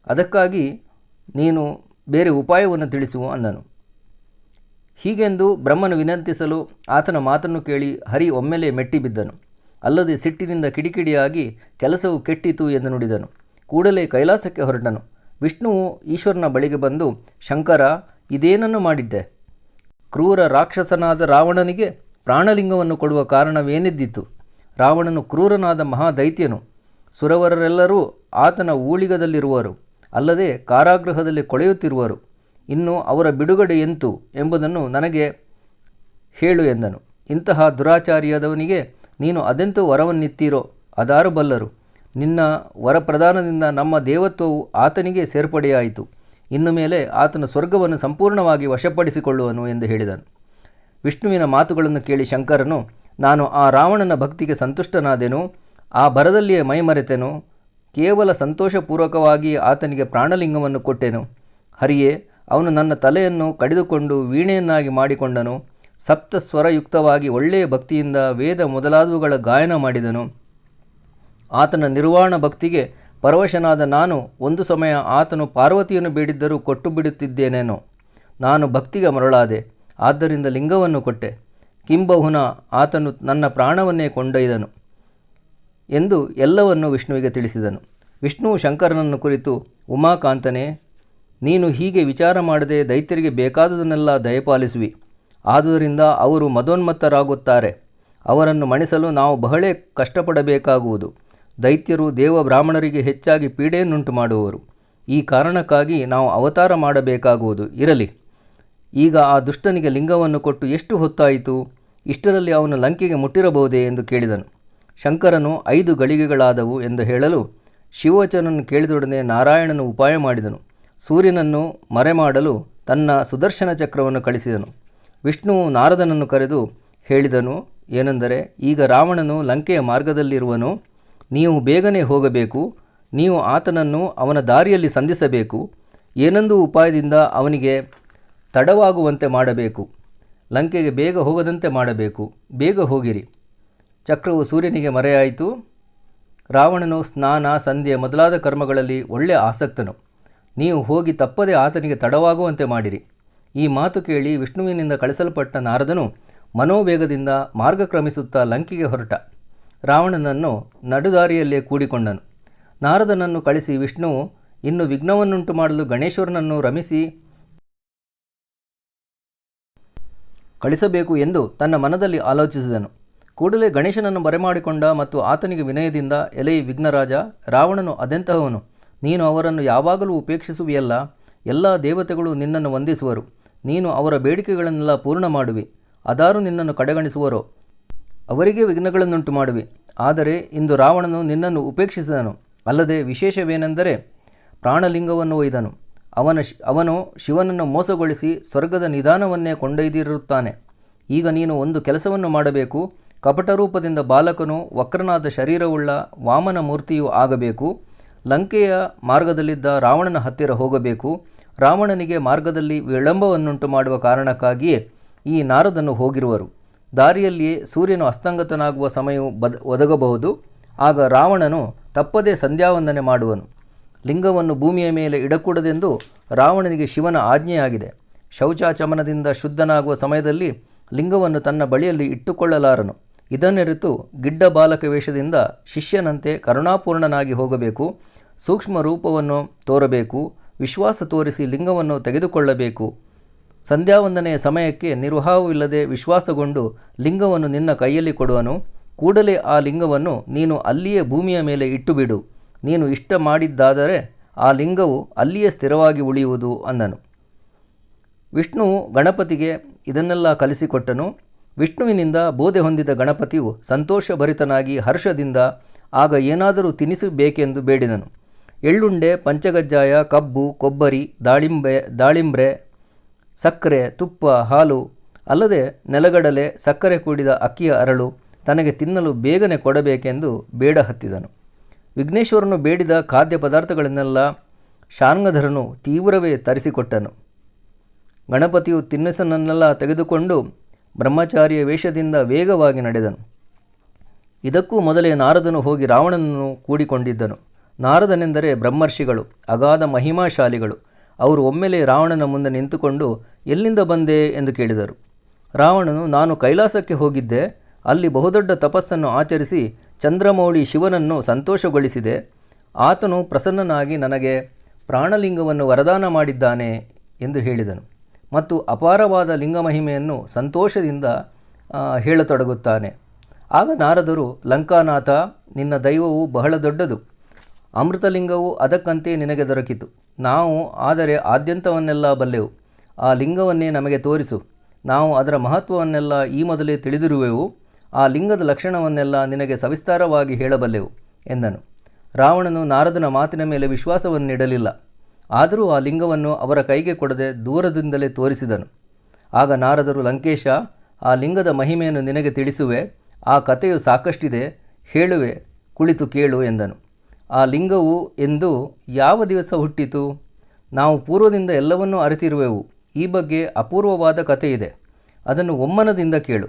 ಅದಕ್ಕಾಗಿ ನೀನು ಬೇರೆ ಉಪಾಯವನ್ನು ತಿಳಿಸುವ ಅಂದನು. ಹೀಗೆಂದು ಬ್ರಹ್ಮನು ವಿನಂತಿಸಲು ಆತನ ಮಾತನ್ನು ಕೇಳಿ ಹರಿ ಒಮ್ಮೆಲೆ ಮೆಟ್ಟಿಬಿದ್ದನು. ಅಲ್ಲದೆ ಸಿಟ್ಟಿನಿಂದ ಕಿಡಿಕಿಡಿಯಾಗಿ ಕೆಲಸವು ಕೆಟ್ಟಿತು ಎಂದು ನುಡಿದನು. ಕೂಡಲೇ ಕೈಲಾಸಕ್ಕೆ ಹೊರಟನು. ವಿಷ್ಣುವು ಈಶ್ವರನ ಬಳಿಗೆ ಬಂದು, ಶಂಕರ, ಇದೇನನ್ನು ಮಾಡಿದ್ದೆ? ಕ್ರೂರ ರಾಕ್ಷಸನಾದ ರಾವಣನಿಗೆ ಪ್ರಾಣಲಿಂಗವನ್ನು ಕೊಡುವ ಕಾರಣವೇನಿದ್ದಿತು? ರಾವಣನು ಕ್ರೂರನಾದ ಮಹಾದೈತ್ಯನು. ಸುರವರೆಲ್ಲರೂ ಆತನ ಊಳಿಗದಲ್ಲಿರುವರು, ಅಲ್ಲದೆ ಕಾರಾಗೃಹದಲ್ಲಿ ಕೊಳೆಯುತ್ತಿರುವರು. ಇನ್ನು ಅವರ ಬಿಡುಗಡೆ ಎಂತು ಎಂಬುದನ್ನು ನನಗೆ ಹೇಳು ಎಂದನು. ಇಂತಹ ದುರಾಚಾರಿಯಾದವನಿಗೆ ನೀನು ಅದೆಂತೂ ವರವನ್ನಿತ್ತೀರೋ ಅದಾರು ಬಲ್ಲರು. ನಿನ್ನ ವರಪ್ರದಾನದಿಂದ ನಮ್ಮ ದೇವತ್ವವು ಆತನಿಗೆ ಸೇರ್ಪಡೆಯಾಯಿತು. ಇನ್ನು ಮೇಲೆ ಆತನ ಸ್ವರ್ಗವನ್ನು ಸಂಪೂರ್ಣವಾಗಿ ವಶಪಡಿಸಿಕೊಳ್ಳುವನು ಎಂದು ಹೇಳಿದನು. ವಿಷ್ಣುವಿನ ಮಾತುಗಳನ್ನು ಕೇಳಿ ಶಂಕರನು, ನಾನು ಆ ರಾವಣನ ಭಕ್ತಿಗೆ ಸಂತುಷ್ಟನಾದೆನು, ಆ ಭರದಲ್ಲಿಯೇ ಮೈಮರೆತೆನು. ಕೇವಲ ಸಂತೋಷಪೂರ್ವಕವಾಗಿ ಆತನಿಗೆ ಪ್ರಾಣಲಿಂಗವನ್ನು ಕೊಟ್ಟೆನು. ಹರಿಯೇ, ಅವನು ನನ್ನ ತಲೆಯನ್ನು ಕಡಿದುಕೊಂಡು ವೀಣೆಯನ್ನಾಗಿ ಮಾಡಿಕೊಂಡನು. ಸಪ್ತ ಸ್ವರಯುಕ್ತವಾಗಿ ಒಳ್ಳೆಯ ಭಕ್ತಿಯಿಂದ ವೇದ ಮೊದಲಾದವುಗಳ ಗಾಯನ ಮಾಡಿದನು. ಆತನ ನಿರ್ವಾಣ ಭಕ್ತಿಗೆ ಪರವಶನಾದ ನಾನು ಒಂದು ಸಮಯ ಆತನು ಪಾರ್ವತಿಯನ್ನು ಬೇಡಿದ್ದರೂ ಕೊಟ್ಟು ಬಿಡುತ್ತಿದ್ದೇನೇನೋ. ನಾನು ಭಕ್ತಿಗೆ ಮರಳಾದೆ, ಆದ್ದರಿಂದ ಲಿಂಗವನ್ನು ಕೊಟ್ಟೆ. ಕಿಂಬಹುನ ಆತನು ನನ್ನ ಪ್ರಾಣವನ್ನೇ ಕೊಂಡೊಯ್ದನು ಎಂದು ಎಲ್ಲವನ್ನು ವಿಷ್ಣುವಿಗೆ ತಿಳಿಸಿದನು. ವಿಷ್ಣುವು ಶಂಕರನನ್ನು ಕುರಿತು, ಉಮಾಕಾಂತನೇ, ನೀನು ಹೀಗೆ ವಿಚಾರ ಮಾಡದೆ ದೈತ್ಯರಿಗೆ ಬೇಕಾದುದನ್ನೆಲ್ಲ ದಯಪಾಲಿಸುವಿ. ಆದುದರಿಂದ ಅವರು ಮದೋನ್ಮತ್ತರಾಗುತ್ತಾರೆ. ಅವರನ್ನು ಮಣಿಸಲು ನಾವು ಬಹಳ ಕಷ್ಟಪಡಬೇಕಾಗುವುದು. ದೈತ್ಯರು ದೇವ ಬ್ರಾಹ್ಮಣರಿಗೆ ಹೆಚ್ಚಾಗಿ ಪೀಡೆಯನ್ನುಂಟು ಮಾಡುವವರು. ಈ ಕಾರಣಕ್ಕಾಗಿ ನಾವು ಅವತಾರ ಮಾಡಬೇಕಾಗುವುದು. ಇರಲಿ, ಈಗ ಆ ದುಷ್ಟನಿಗೆ ಲಿಂಗವನ್ನು ಕೊಟ್ಟು ಎಷ್ಟು ಹೊತ್ತಾಯಿತು? ಇಷ್ಟರಲ್ಲಿ ಅವನು ಲಂಕೆಗೆ ಮುಟ್ಟಿರಬಹುದೇ ಎಂದು ಕೇಳಿದನು. ಶಂಕರನು 5 ಗಳಿಗೆಗಳಾದವು ಎಂದು ಹೇಳಲು, ಶಿವವಚನನ್ನು ಕೇಳಿದೊಡನೆ ನಾರಾಯಣನು ಉಪಾಯ ಮಾಡಿದನು. ಸೂರ್ಯನನ್ನು ಮರೆಮಾಡಲು ತನ್ನ ಸುದರ್ಶನ ಚಕ್ರವನ್ನು ಕಳಿಸಿದನು. ವಿಷ್ಣುವು ನಾರದನನ್ನು ಕರೆದು ಹೇಳಿದನು ಏನೆಂದರೆ, ಈಗ ರಾವಣನು ಲಂಕೆಯ ಮಾರ್ಗದಲ್ಲಿರುವನು. ನೀವು ಬೇಗನೆ ಹೋಗಬೇಕು. ನೀವು ಆತನನ್ನು ಅವನ ದಾರಿಯಲ್ಲಿ ಸಂಧಿಸಬೇಕು. ಏನೊಂದು ಉಪಾಯದಿಂದ ಅವನಿಗೆ ತಡವಾಗುವಂತೆ ಮಾಡಬೇಕು. ಲಂಕೆಗೆ ಬೇಗ ಹೋಗದಂತೆ ಮಾಡಬೇಕು. ಬೇಗ ಹೋಗಿರಿ. ಚಕ್ರವು ಸೂರ್ಯನಿಗೆ ಮರೆಯಾಯಿತು. ರಾವಣನು ಸ್ನಾನ, ಸಂಧ್ಯೆ ಮೊದಲಾದ ಕರ್ಮಗಳಲ್ಲಿ ಒಳ್ಳೆಯ ಆಸಕ್ತನು. ನೀವು ಹೋಗಿ ತಪ್ಪದೆ ಆತನಿಗೆ ತಡವಾಗುವಂತೆ ಮಾಡಿರಿ. ಈ ಮಾತು ಕೇಳಿ ವಿಷ್ಣುವಿನಿಂದ ಕಳಿಸಲ್ಪಟ್ಟ ನಾರದನು ಮನೋವೇಗದಿಂದ ಮಾರ್ಗಕ್ರಮಿಸುತ್ತಾ ಲಂಕೆಗೆ ಹೊರಟ. ರಾವಣನನ್ನು ನಡುದಾರಿಯಲ್ಲೇ ಕೂಡಿಕೊಂಡನು. ನಾರದನನ್ನು ಕಳಿಸಿ ವಿಷ್ಣುವು ಇನ್ನು ವಿಘ್ನವನ್ನುಂಟು ಮಾಡಲು ಗಣೇಶ್ವರನನ್ನು ರಮಿಸಿ ಕಳಿಸಬೇಕು ಎಂದು ತನ್ನ ಮನದಲ್ಲಿ ಆಲೋಚಿಸಿದನು. ಕೂಡಲೇ ಗಣೇಶನನ್ನು ಬರೆಮಾಡಿಕೊಂಡ ಮತ್ತು ಆತನಿಗೆ ವಿನಯದಿಂದ, ಎಲೈ ವಿಘ್ನರಾಜ, ರಾವಣನು ಅದೆಂತಹವನು? ನೀನು ಅವರನ್ನು ಯಾವಾಗಲೂ ಉಪೇಕ್ಷಿಸುವಿಯಲ್ಲ. ಎಲ್ಲ ದೇವತೆಗಳು ನಿನ್ನನ್ನು ವಂದಿಸುವರು. ನೀನು ಅವರ ಬೇಡಿಕೆಗಳನ್ನೆಲ್ಲ ಪೂರ್ಣ ಮಾಡುವಿ. ಅದಾರು ನಿನ್ನನ್ನು ಕಡೆಗಣಿಸುವರೋ ಅವರಿಗೆ ವಿಘ್ನಗಳನ್ನುಂಟು ಮಾಡುವಿ. ಆದರೆ ಇಂದು ರಾವಣನು ನಿನ್ನನ್ನು ಉಪೇಕ್ಷಿಸಿದನು. ಅಲ್ಲದೆ ವಿಶೇಷವೇನೆಂದರೆ ಪ್ರಾಣಲಿಂಗವನ್ನು ಒಯ್ದನು. ಅವನು ಶಿವನನ್ನು ಮೋಸಗೊಳಿಸಿ ಸ್ವರ್ಗದ ನಿಧಾನವನ್ನೇ ಕೊಂಡೊಯ್ದಿರುತ್ತಾನೆ. ಈಗ ನೀನು ಒಂದು ಕೆಲಸವನ್ನು ಮಾಡಬೇಕು. ಕಪಟರೂಪದಿಂದ ಬಾಲಕನು ವಕ್ರನಾದ ಶರೀರವುಳ್ಳ ವಾಮನ ಮೂರ್ತಿಯೂ ಆಗಬೇಕು. ಲಂಕೆಯ ಮಾರ್ಗದಲ್ಲಿದ್ದ ರಾವಣನ ಹತ್ತಿರ ಹೋಗಬೇಕು. ರಾವಣನಿಗೆ ಮಾರ್ಗದಲ್ಲಿ ವಿಳಂಬವನ್ನುಂಟು ಮಾಡುವ ಕಾರಣಕ್ಕಾಗಿಯೇ ಈ ನಾರದನು ಹೋಗಿರುವರು. ದಾರಿಯಲ್ಲಿಯೇ ಸೂರ್ಯನು ಅಸ್ತಂಗತನಾಗುವ ಸಮಯವು ಒದಗಬಹುದು. ಆಗ ರಾವಣನು ತಪ್ಪದೇ ಸಂಧ್ಯಾವಂದನೆ ಮಾಡುವನು. ಲಿಂಗವನ್ನು ಭೂಮಿಯ ಮೇಲೆ ಇಡಕೂಡದೆಂದು ರಾವಣನಿಗೆ ಶಿವನ ಆಜ್ಞೆಯಾಗಿದೆ. ಶೌಚಾಚಮನದಿಂದ ಶುದ್ಧನಾಗುವ ಸಮಯದಲ್ಲಿ ಲಿಂಗವನ್ನು ತನ್ನ ಬಳಿಯಲ್ಲಿ ಇಟ್ಟುಕೊಳ್ಳಲಾರನು. ಇದನ್ನರಿತು ಗಿಡ್ಡ ಬಾಲಕ ವೇಷದಿಂದ ಶಿಷ್ಯನಂತೆ ಕರುಣಾಪೂರ್ಣನಾಗಿ ಹೋಗಬೇಕು. ಸೂಕ್ಷ್ಮ ರೂಪವನ್ನು ತೋರಬೇಕು. ವಿಶ್ವಾಸ ತೋರಿಸಿ ಲಿಂಗವನ್ನು ತೆಗೆದುಕೊಳ್ಳಬೇಕು. ಸಂಧ್ಯಾವಂದನೆಯ ಸಮಯಕ್ಕೆ ನಿರ್ವಾಹವಿಲ್ಲದೆ ವಿಶ್ವಾಸಗೊಂಡು ಲಿಂಗವನ್ನು ನಿನ್ನ ಕೈಯಲ್ಲಿ ಕೊಡುವನು. ಕೂಡಲೇ ಆ ಲಿಂಗವನ್ನು ನೀನು ಅಲ್ಲಿಯೇ ಭೂಮಿಯ ಮೇಲೆ ಇಟ್ಟುಬಿಡು. ನೀನು ಇಷ್ಟ ಮಾಡಿದ್ದಾದರೆ ಆ ಲಿಂಗವು ಅಲ್ಲಿಯೇ ಸ್ಥಿರವಾಗಿ ಉಳಿಯುವುದು ಅಂದನು. ವಿಷ್ಣುವು ಗಣಪತಿಗೆ ಇದನ್ನೆಲ್ಲ ಕಲಿಸಿಕೊಟ್ಟನು. ವಿಷ್ಣುವಿನಿಂದ ಬೋಧೆ ಹೊಂದಿದ ಗಣಪತಿಯು ಸಂತೋಷಭರಿತನಾಗಿ ಹರ್ಷದಿಂದ ಆಗ ಏನಾದರೂ ತಿನಿಸಬೇಕೆಂದು ಬೇಡಿದನು. ಎಳ್ಳುಂಡೆ, ಪಂಚಗಜ್ಜಾಯ, ಕಬ್ಬು, ಕೊಬ್ಬರಿ, ದಾಳಿಂಬ್ರೆ, ಸಕ್ಕರೆ, ತುಪ್ಪ, ಹಾಲು, ಅಲ್ಲದೆ ನೆಲಗಡಲೆ, ಸಕ್ಕರೆ ಕೂಡಿದ ಅಕ್ಕಿಯ ಅರಳು ತನಗೆ ತಿನ್ನಲು ಬೇಗನೆ ಕೊಡಬೇಕೆಂದು ಬೇಡ ಹತ್ತಿದನು. ವಿಘ್ನೇಶ್ವರನು ಬೇಡಿದ ಖಾದ್ಯ ಪದಾರ್ಥಗಳನ್ನೆಲ್ಲ ಶಾರ್ಂಗಧರನು ತೀವ್ರವೇ ತರಿಸಿಕೊಟ್ಟನು. ಗಣಪತಿಯು ತಿನಿಸನ್ನೆಲ್ಲ ತೆಗೆದುಕೊಂಡು ಬ್ರಹ್ಮಚಾರಿಯ ವೇಷದಿಂದ ವೇಗವಾಗಿ ನಡೆದನು. ಇದಕ್ಕೂ ಮೊದಲೇ ನಾರದನು ಹೋಗಿ ರಾವಣನನ್ನು ಕೂಡಿಕೊಂಡಿದ್ದನು. ನಾರದನೆಂದರೆ ಬ್ರಹ್ಮರ್ಷಿಗಳು, ಅಗಾಧ ಮಹಿಮಾಶಾಲಿಗಳು. ಅವರು ಒಮ್ಮೆಲೇ ರಾವಣನ ಮುಂದೆ ನಿಂತುಕೊಂಡು, ಎಲ್ಲಿಂದ ಬಂದೆ ಎಂದು ಕೇಳಿದರು. ರಾವಣನು, ನಾನು ಕೈಲಾಸಕ್ಕೆ ಹೋಗಿದ್ದೆ. ಅಲ್ಲಿ ಬಹುದೊಡ್ಡ ತಪಸ್ಸನ್ನು ಆಚರಿಸಿ ಚಂದ್ರಮೌಳಿ ಶಿವನನ್ನು ಸಂತೋಷಗೊಳಿಸಿದೆ. ಆತನು ಪ್ರಸನ್ನನಾಗಿ ನನಗೆ ಪ್ರಾಣಲಿಂಗವನ್ನು ವರದಾನ ಮಾಡಿದ್ದಾನೆ ಎಂದು ಹೇಳಿದನು ಮತ್ತು ಅಪಾರವಾದ ಲಿಂಗಮಹಿಮೆಯನ್ನು ಸಂತೋಷದಿಂದ ಹೇಳತೊಡಗುತ್ತಾನೆ. ಆಗ ನಾರದರು, ಲಂಕಾನಾಥ, ನಿನ್ನ ದೈವವು ಬಹಳ ದೊಡ್ಡದು. ಅಮೃತಲಿಂಗವು ಅದಕ್ಕಂತೆ ನಿನಗೆ ದೊರಕಿತು. ನಾವು ಆದರೆ ಆದ್ಯಂತವನ್ನೆಲ್ಲ ಬಲ್ಲೆವು. ಆ ಲಿಂಗವನ್ನೇ ನಮಗೆ ತೋರಿಸು. ನಾವು ಅದರ ಮಹತ್ವವನ್ನೆಲ್ಲ ಈ ಮೊದಲೇ ತಿಳಿದಿರುವೆವು. ಆ ಲಿಂಗದ ಲಕ್ಷಣವನ್ನೆಲ್ಲ ನಿನಗೆ ಸವಿಸ್ತಾರವಾಗಿ ಹೇಳಬಲ್ಲೆವು ಎಂದನು. ರಾವಣನು ನಾರದನ ಮಾತಿನ ಮೇಲೆ ವಿಶ್ವಾಸವನ್ನಿಡಲಿಲ್ಲ. ಆದರೂ ಆ ಲಿಂಗವನ್ನು ಅವರ ಕೈಗೆ ಕೊಡದೆ ದೂರದಿಂದಲೇ ತೋರಿಸಿದನು. ಆಗ ನಾರದರು, ಲಂಕೇಶ, ಆ ಲಿಂಗದ ಮಹಿಮೆಯನ್ನು ನಿನಗೆ ತಿಳಿಸುವೆ. ಆ ಕಥೆಯು ಸಾಕಷ್ಟಿದೆ, ಹೇಳುವೆ, ಕುಳಿತು ಕೇಳು ಎಂದನು. ಆ ಲಿಂಗವು ಎಂದು ಯಾವ ದಿವಸ ಹುಟ್ಟಿತು? ನಾವು ಪೂರ್ವದಿಂದ ಎಲ್ಲವನ್ನೂ ಅರಿತಿರುವೆವು. ಈ ಬಗ್ಗೆ ಅಪೂರ್ವವಾದ ಕಥೆಯಿದೆ, ಅದನ್ನು ಒಮ್ಮನದಿಂದ ಕೇಳು.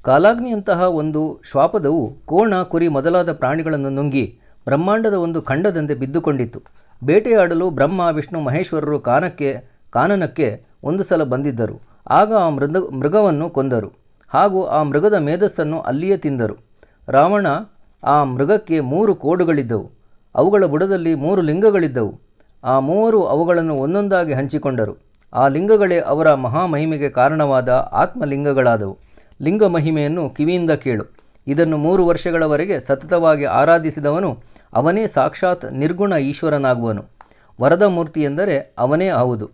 ಕಾಲಾಗ್ನಿಯಂತಹ ಒಂದು ಶ್ವಾಪದವು ಕೋಣ, ಕುರಿ ಮೊದಲಾದ ಪ್ರಾಣಿಗಳನ್ನು ನುಂಗಿ ಬ್ರಹ್ಮಾಂಡದ ಒಂದು ಖಂಡದಂತೆ ಬಿದ್ದುಕೊಂಡಿತ್ತು. ಬೇಟೆಯಾಡಲು ಬ್ರಹ್ಮ, ವಿಷ್ಣು, ಮಹೇಶ್ವರರು ಕಾನನಕ್ಕೆ ಒಂದು ಸಲ ಬಂದಿದ್ದರು. ಆಗ ಆ ಮೃಗವನ್ನು ಕೊಂದರು ಹಾಗೂ ಆ ಮೃಗದ ಮೇಧಸ್ಸನ್ನು ಅಲ್ಲಿಯೇ ತಿಂದರು. ರಾವಣ ಆ ಮೃಗಕ್ಕೆ 3 ಕೋಡುಗಳಿದ್ದವು. ಅವುಗಳ ಬುಡದಲ್ಲಿ 3 ಲಿಂಗಗಳಿದ್ದವು. ಆ ಮೂವರು ಅವುಗಳನ್ನು ಒಂದೊಂದಾಗಿ ಹಂಚಿಕೊಂಡರು. ಆ ಲಿಂಗಗಳೇ ಅವರ ಮಹಾಮಹಿಮೆಗೆ ಕಾರಣವಾದ ಆತ್ಮಲಿಂಗಗಳಾದವು. ಲಿಂಗ ಮಹಿಮೆಯನ್ನು ಕಿವಿಯಿಂದ ಕೇಳು. ಇದನ್ನು 3 ವರ್ಷಗಳವರೆಗೆ ಸತತವಾಗಿ ಆರಾಧಿಸಿದವನು ಅವನೇ ಸಾಕ್ಷಾತ್ ನಿರ್ಗುಣ ಈಶ್ವರನಾಗುವನು. ವರದ ಮೂರ್ತಿ ಎಂದರೆ ಅವನೇ ಹೌದು.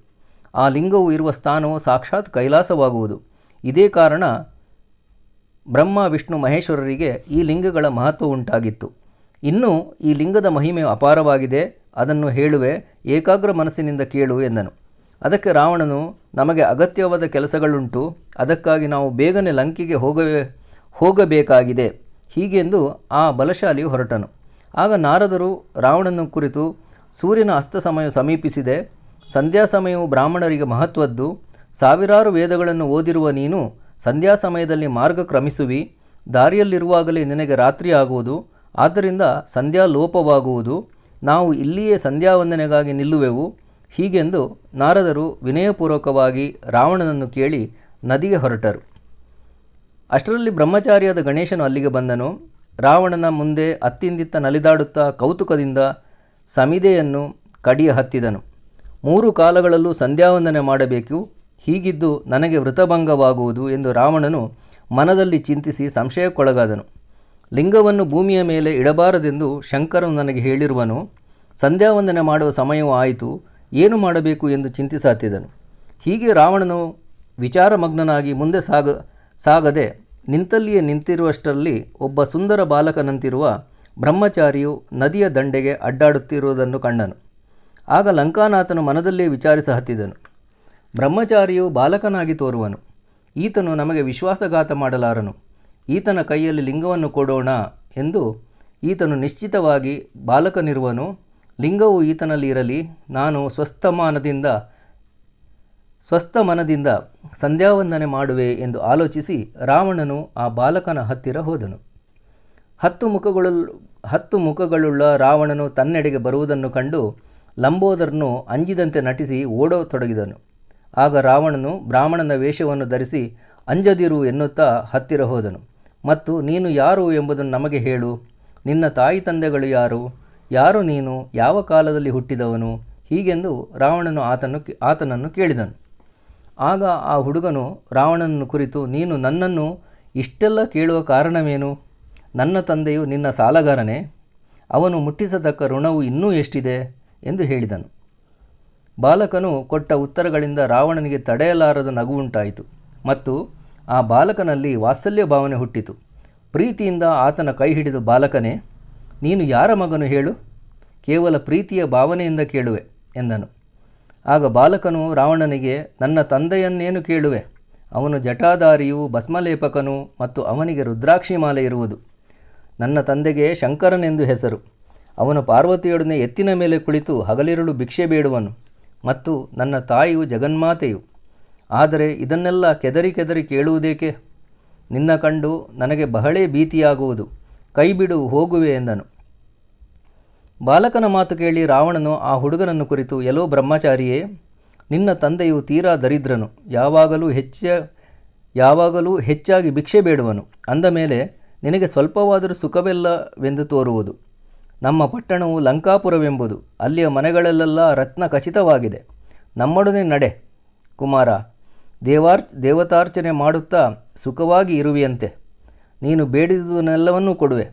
ಆ ಲಿಂಗವು ಇರುವ ಸ್ಥಾನವು ಸಾಕ್ಷಾತ್ ಕೈಲಾಸವಾಗುವುದು. ಇದೇ ಕಾರಣ ಬ್ರಹ್ಮ, ವಿಷ್ಣು, ಮಹೇಶ್ವರರಿಗೆ ಈ ಲಿಂಗಗಳ ಮಹತ್ವ ಉಂಟಾಗಿತ್ತು. ಇನ್ನೂ ಈ ಲಿಂಗದ ಮಹಿಮೆಯು ಅಪಾರವಾಗಿದೆ, ಅದನ್ನು ಹೇಳುವೆ, ಏಕಾಗ್ರ ಮನಸ್ಸಿನಿಂದ ಕೇಳು ಎಂದನು. ಅದಕ್ಕೆ ರಾವಣನು, ನಮಗೆ ಅಗತ್ಯವಾದ ಕೆಲಸಗಳುಂಟು, ಅದಕ್ಕಾಗಿ ನಾವು ಬೇಗನೆ ಲಂಕೆಗೆ ಹೋಗಬೇಕಾಗಿದೆ ಹೀಗೆಂದು ಆ ಬಲಶಾಲಿಯು ಹೊರಟನು. ಆಗ ನಾರದರು ರಾವಣನ ಕುರಿತು, ಸೂರ್ಯನ ಅಸ್ತ ಸಮಯ ಸಮೀಪಿಸಿದೆ, ಸಂಧ್ಯಾ ಸಮಯವು ಬ್ರಾಹ್ಮಣರಿಗೆ ಮಹತ್ವದ್ದು. ಸಾವಿರಾರು ವೇದಗಳನ್ನು ಓದಿರುವ ನೀನು ಸಂಧ್ಯಾ ಸಮಯದಲ್ಲಿ ಮಾರ್ಗ ಕ್ರಮಿಸುವಿ. ದಾರಿಯಲ್ಲಿರುವಾಗಲೇ ನಿನಗೆ ರಾತ್ರಿ ಆಗುವುದು, ಆದ್ದರಿಂದ ಸಂಧ್ಯಾ ಲೋಪವಾಗುವುದು. ನಾವು ಇಲ್ಲಿಯೇ ಸಂಧ್ಯಾವಂದನೆಗಾಗಿ ನಿಲ್ಲುವೆವು ಹೀಗೆಂದು ನಾರದರು ವಿನಯಪೂರ್ವಕವಾಗಿ ರಾವಣನನ್ನು ಕೇಳಿ ನದಿಗೆ ಹೊರಟರು. ಅಷ್ಟರಲ್ಲಿ ಬ್ರಹ್ಮಚಾರಿಯಾದ ಗಣೇಶನು ಅಲ್ಲಿಗೆ ಬಂದನು. ರಾವಣನ ಮುಂದೆ ಅತ್ತಿಂದಿತ್ತ ನಲಿದಾಡುತ್ತಾ ಕೌತುಕದಿಂದ ಸಮಿದೆಯನ್ನು ಕಡಿಯ ಹತ್ತಿದನು. 3 ಕಾಲಗಳಲ್ಲೂ ಸಂಧ್ಯಾವಂದನೆ ಮಾಡಬೇಕು, ಹೀಗಿದ್ದು ನನಗೆ ವೃತಭಂಗವಾಗುವುದು ಎಂದು ರಾವಣನು ಮನದಲ್ಲಿ ಚಿಂತಿಸಿ ಸಂಶಯಕ್ಕೊಳಗಾದನು. ಲಿಂಗವನ್ನು ಭೂಮಿಯ ಮೇಲೆ ಇಡಬಾರದೆಂದು ಶಂಕರನು ನನಗೆ ಹೇಳಿರುವನು. ಸಂಧ್ಯಾವಂದನೆ ಮಾಡುವ ಸಮಯವೂ ಆಯಿತು, ಏನು ಮಾಡಬೇಕು ಎಂದು ಚಿಂತಿಸಹತ್ತಿದನು. ಹೀಗೆ ರಾವಣನು ವಿಚಾರಮಗ್ನನಾಗಿ ಮುಂದೆ ಸಾಗದೆ ನಿಂತಲ್ಲಿಯೇ ನಿಂತಿರುವಷ್ಟರಲ್ಲಿ ಒಬ್ಬ ಸುಂದರ ಬಾಲಕನಂತಿರುವ ಬ್ರಹ್ಮಚಾರಿಯು ನದಿಯ ದಂಡೆಗೆ ಅಡ್ಡಾಡುತ್ತಿರುವುದನ್ನು ಕಂಡನು. ಆಗ ಲಂಕಾನಾಥನು ಮನದಲ್ಲೇ ವಿಚಾರಿಸಹತ್ತಿದನು, ಬ್ರಹ್ಮಚಾರಿಯು ಬಾಲಕನಾಗಿ ತೋರುವನು, ಈತನು ನಮಗೆ ವಿಶ್ವಾಸಘಾತ ಮಾಡಲಾರನು, ಈತನ ಕೈಯಲ್ಲಿ ಲಿಂಗವನ್ನು ಕೊಡೋಣ ಎಂದು ಈತನು ನಿಶ್ಚಿತವಾಗಿ ಬಾಲಕನಿರುವನು. ಲಿಂಗವು ಈತನಲ್ಲಿ ಇರಲಿ, ನಾನು ಸ್ವಸ್ಥ ಮನದಿಂದ ಸಂಧ್ಯಾವಂದನೆ ಮಾಡುವೆ ಎಂದು ಆಲೋಚಿಸಿ ರಾವಣನು ಆ ಬಾಲಕನ ಹತ್ತಿರ ಹೋದನು. 10 ಮುಖಗಳುಳ್ಳ ರಾವಣನು ತನ್ನೆಡೆಗೆ ಬರುವುದನ್ನು ಕಂಡು ಲಂಬೋದರನು ಅಂಜಿದಂತೆ ನಟಿಸಿ ಓಡತೊಡಗಿದನು. ಆಗ ರಾವಣನು ಬ್ರಾಹ್ಮಣನ ವೇಷವನ್ನು ಧರಿಸಿ ಅಂಜದಿರು ಎನ್ನುತ್ತಾ ಹತ್ತಿರ ಹೋದನು ಮತ್ತು ನೀನು ಯಾರು ಎಂಬುದನ್ನು ನಮಗೆ ಹೇಳು, ನಿನ್ನ ತಾಯಿ ತಂದೆಗಳು ಯಾರು ನೀನು, ಯಾವ ಕಾಲದಲ್ಲಿ ಹುಟ್ಟಿದವನು ಹೀಗೆಂದು ರಾವಣನು ಆತನನ್ನು ಕೇಳಿದನು. ಆಗ ಆ ಹುಡುಗನು ರಾವಣನನ್ನು ಕುರಿತು, ನೀನು ನನ್ನನ್ನು ಇಷ್ಟೆಲ್ಲ ಕೇಳುವ ಕಾರಣವೇನು? ನನ್ನ ತಂದೆಯು ನಿನ್ನ ಸಾಲಗಾರನೇ? ಅವನು ಮುಟ್ಟಿಸತಕ್ಕ ಋಣವು ಇನ್ನೂ ಎಷ್ಟಿದೆ ಎಂದು ಹೇಳಿದನು. ಬಾಲಕನು ಕೊಟ್ಟ ಉತ್ತರಗಳಿಂದ ರಾವಣನಿಗೆ ತಡೆಯಲಾರದ ನಗುವುಂಟಾಯಿತು ಮತ್ತು ಆ ಬಾಲಕನಲ್ಲಿ ವಾತ್ಸಲ್ಯ ಭಾವನೆ ಹುಟ್ಟಿತು. ಪ್ರೀತಿಯಿಂದ ಆತನ ಕೈ ಹಿಡಿದು, ಬಾಲಕನೇ, ನೀನು ಯಾರ ಮಗನು ಹೇಳು? ಕೇವಲ ಪ್ರೀತಿಯ ಭಾವನೆಯಿಂದ ಕೇಳುವೆ ಎಂದನು. ಆಗ ಬಾಲಕನು ರಾವಣನಿಗೆ, ನನ್ನ ತಂದೆಯನ್ನೇನು ಕೇಳುವೆ? ಅವನು ಜಟಾಧಾರಿಯೂ ಭಸ್ಮಲೇಪಕನು ಮತ್ತು ಅವನಿಗೆ ರುದ್ರಾಕ್ಷಿ ಮಾಲೆ ಇರುವುದು. ನನ್ನ ತಂದೆಗೆ ಶಂಕರನೆಂದು ಹೆಸರು. ಅವನು ಪಾರ್ವತಿಯೊಡನೆ ಎತ್ತಿನ ಮೇಲೆ ಕುಳಿತು ಹಗಲಿರುಳು ಭಿಕ್ಷೆ ಬೇಡುವನು ಮತ್ತು ನನ್ನ ತಾಯಿಯು ಜಗನ್ಮಾತೆಯು. ಆದರೆ ಇದನ್ನೆಲ್ಲ ಕೆದರಿ ಕೇಳುವುದೇಕೆ? ನಿನ್ನ ಕಂಡು ನನಗೆ ಬಹಳೇ ಭೀತಿಯಾಗುವುದು, ಕೈಬಿಡು, ಹೋಗುವೆ ಎಂದನು. ಬಾಲಕನ ಮಾತು ಕೇಳಿ ರಾವಣನು ಆ ಹುಡುಗನನ್ನು ಕುರಿತು, ಎಲೋ ಬ್ರಹ್ಮಚಾರಿಯೇ, ನಿನ್ನ ತಂದೆಯು ತೀರಾ ದರಿದ್ರನು, ಯಾವಾಗಲೂ ಹೆಚ್ಚಾಗಿ ಭಿಕ್ಷೆ ಬೇಡುವನು. ಅಂದ ಮೇಲೆ ನಿನಗೆ ಸ್ವಲ್ಪವಾದರೂ ಸುಖವಿಲ್ಲವೆಂದು ತೋರುವುದು. ನಮ್ಮ ಪಟ್ಟಣವು ಲಂಕಾಪುರವೆಂಬುದು, ಅಲ್ಲಿಯ ಮನೆಗಳಲ್ಲೆಲ್ಲ ರತ್ನ ಖಚಿತವಾಗಿದೆ. ನಮ್ಮೊಡನೆ ನಡೆ ಕುಮಾರ, ದೇವತಾರ್ಚನೆ ಮಾಡುತ್ತಾ ಸುಖವಾಗಿ ಇರುವಿಯಂತೆ. ನೀನು ಬೇಡಿದುದನ್ನೆಲ್ಲವನ್ನೂ ಕೊಡುವೆ,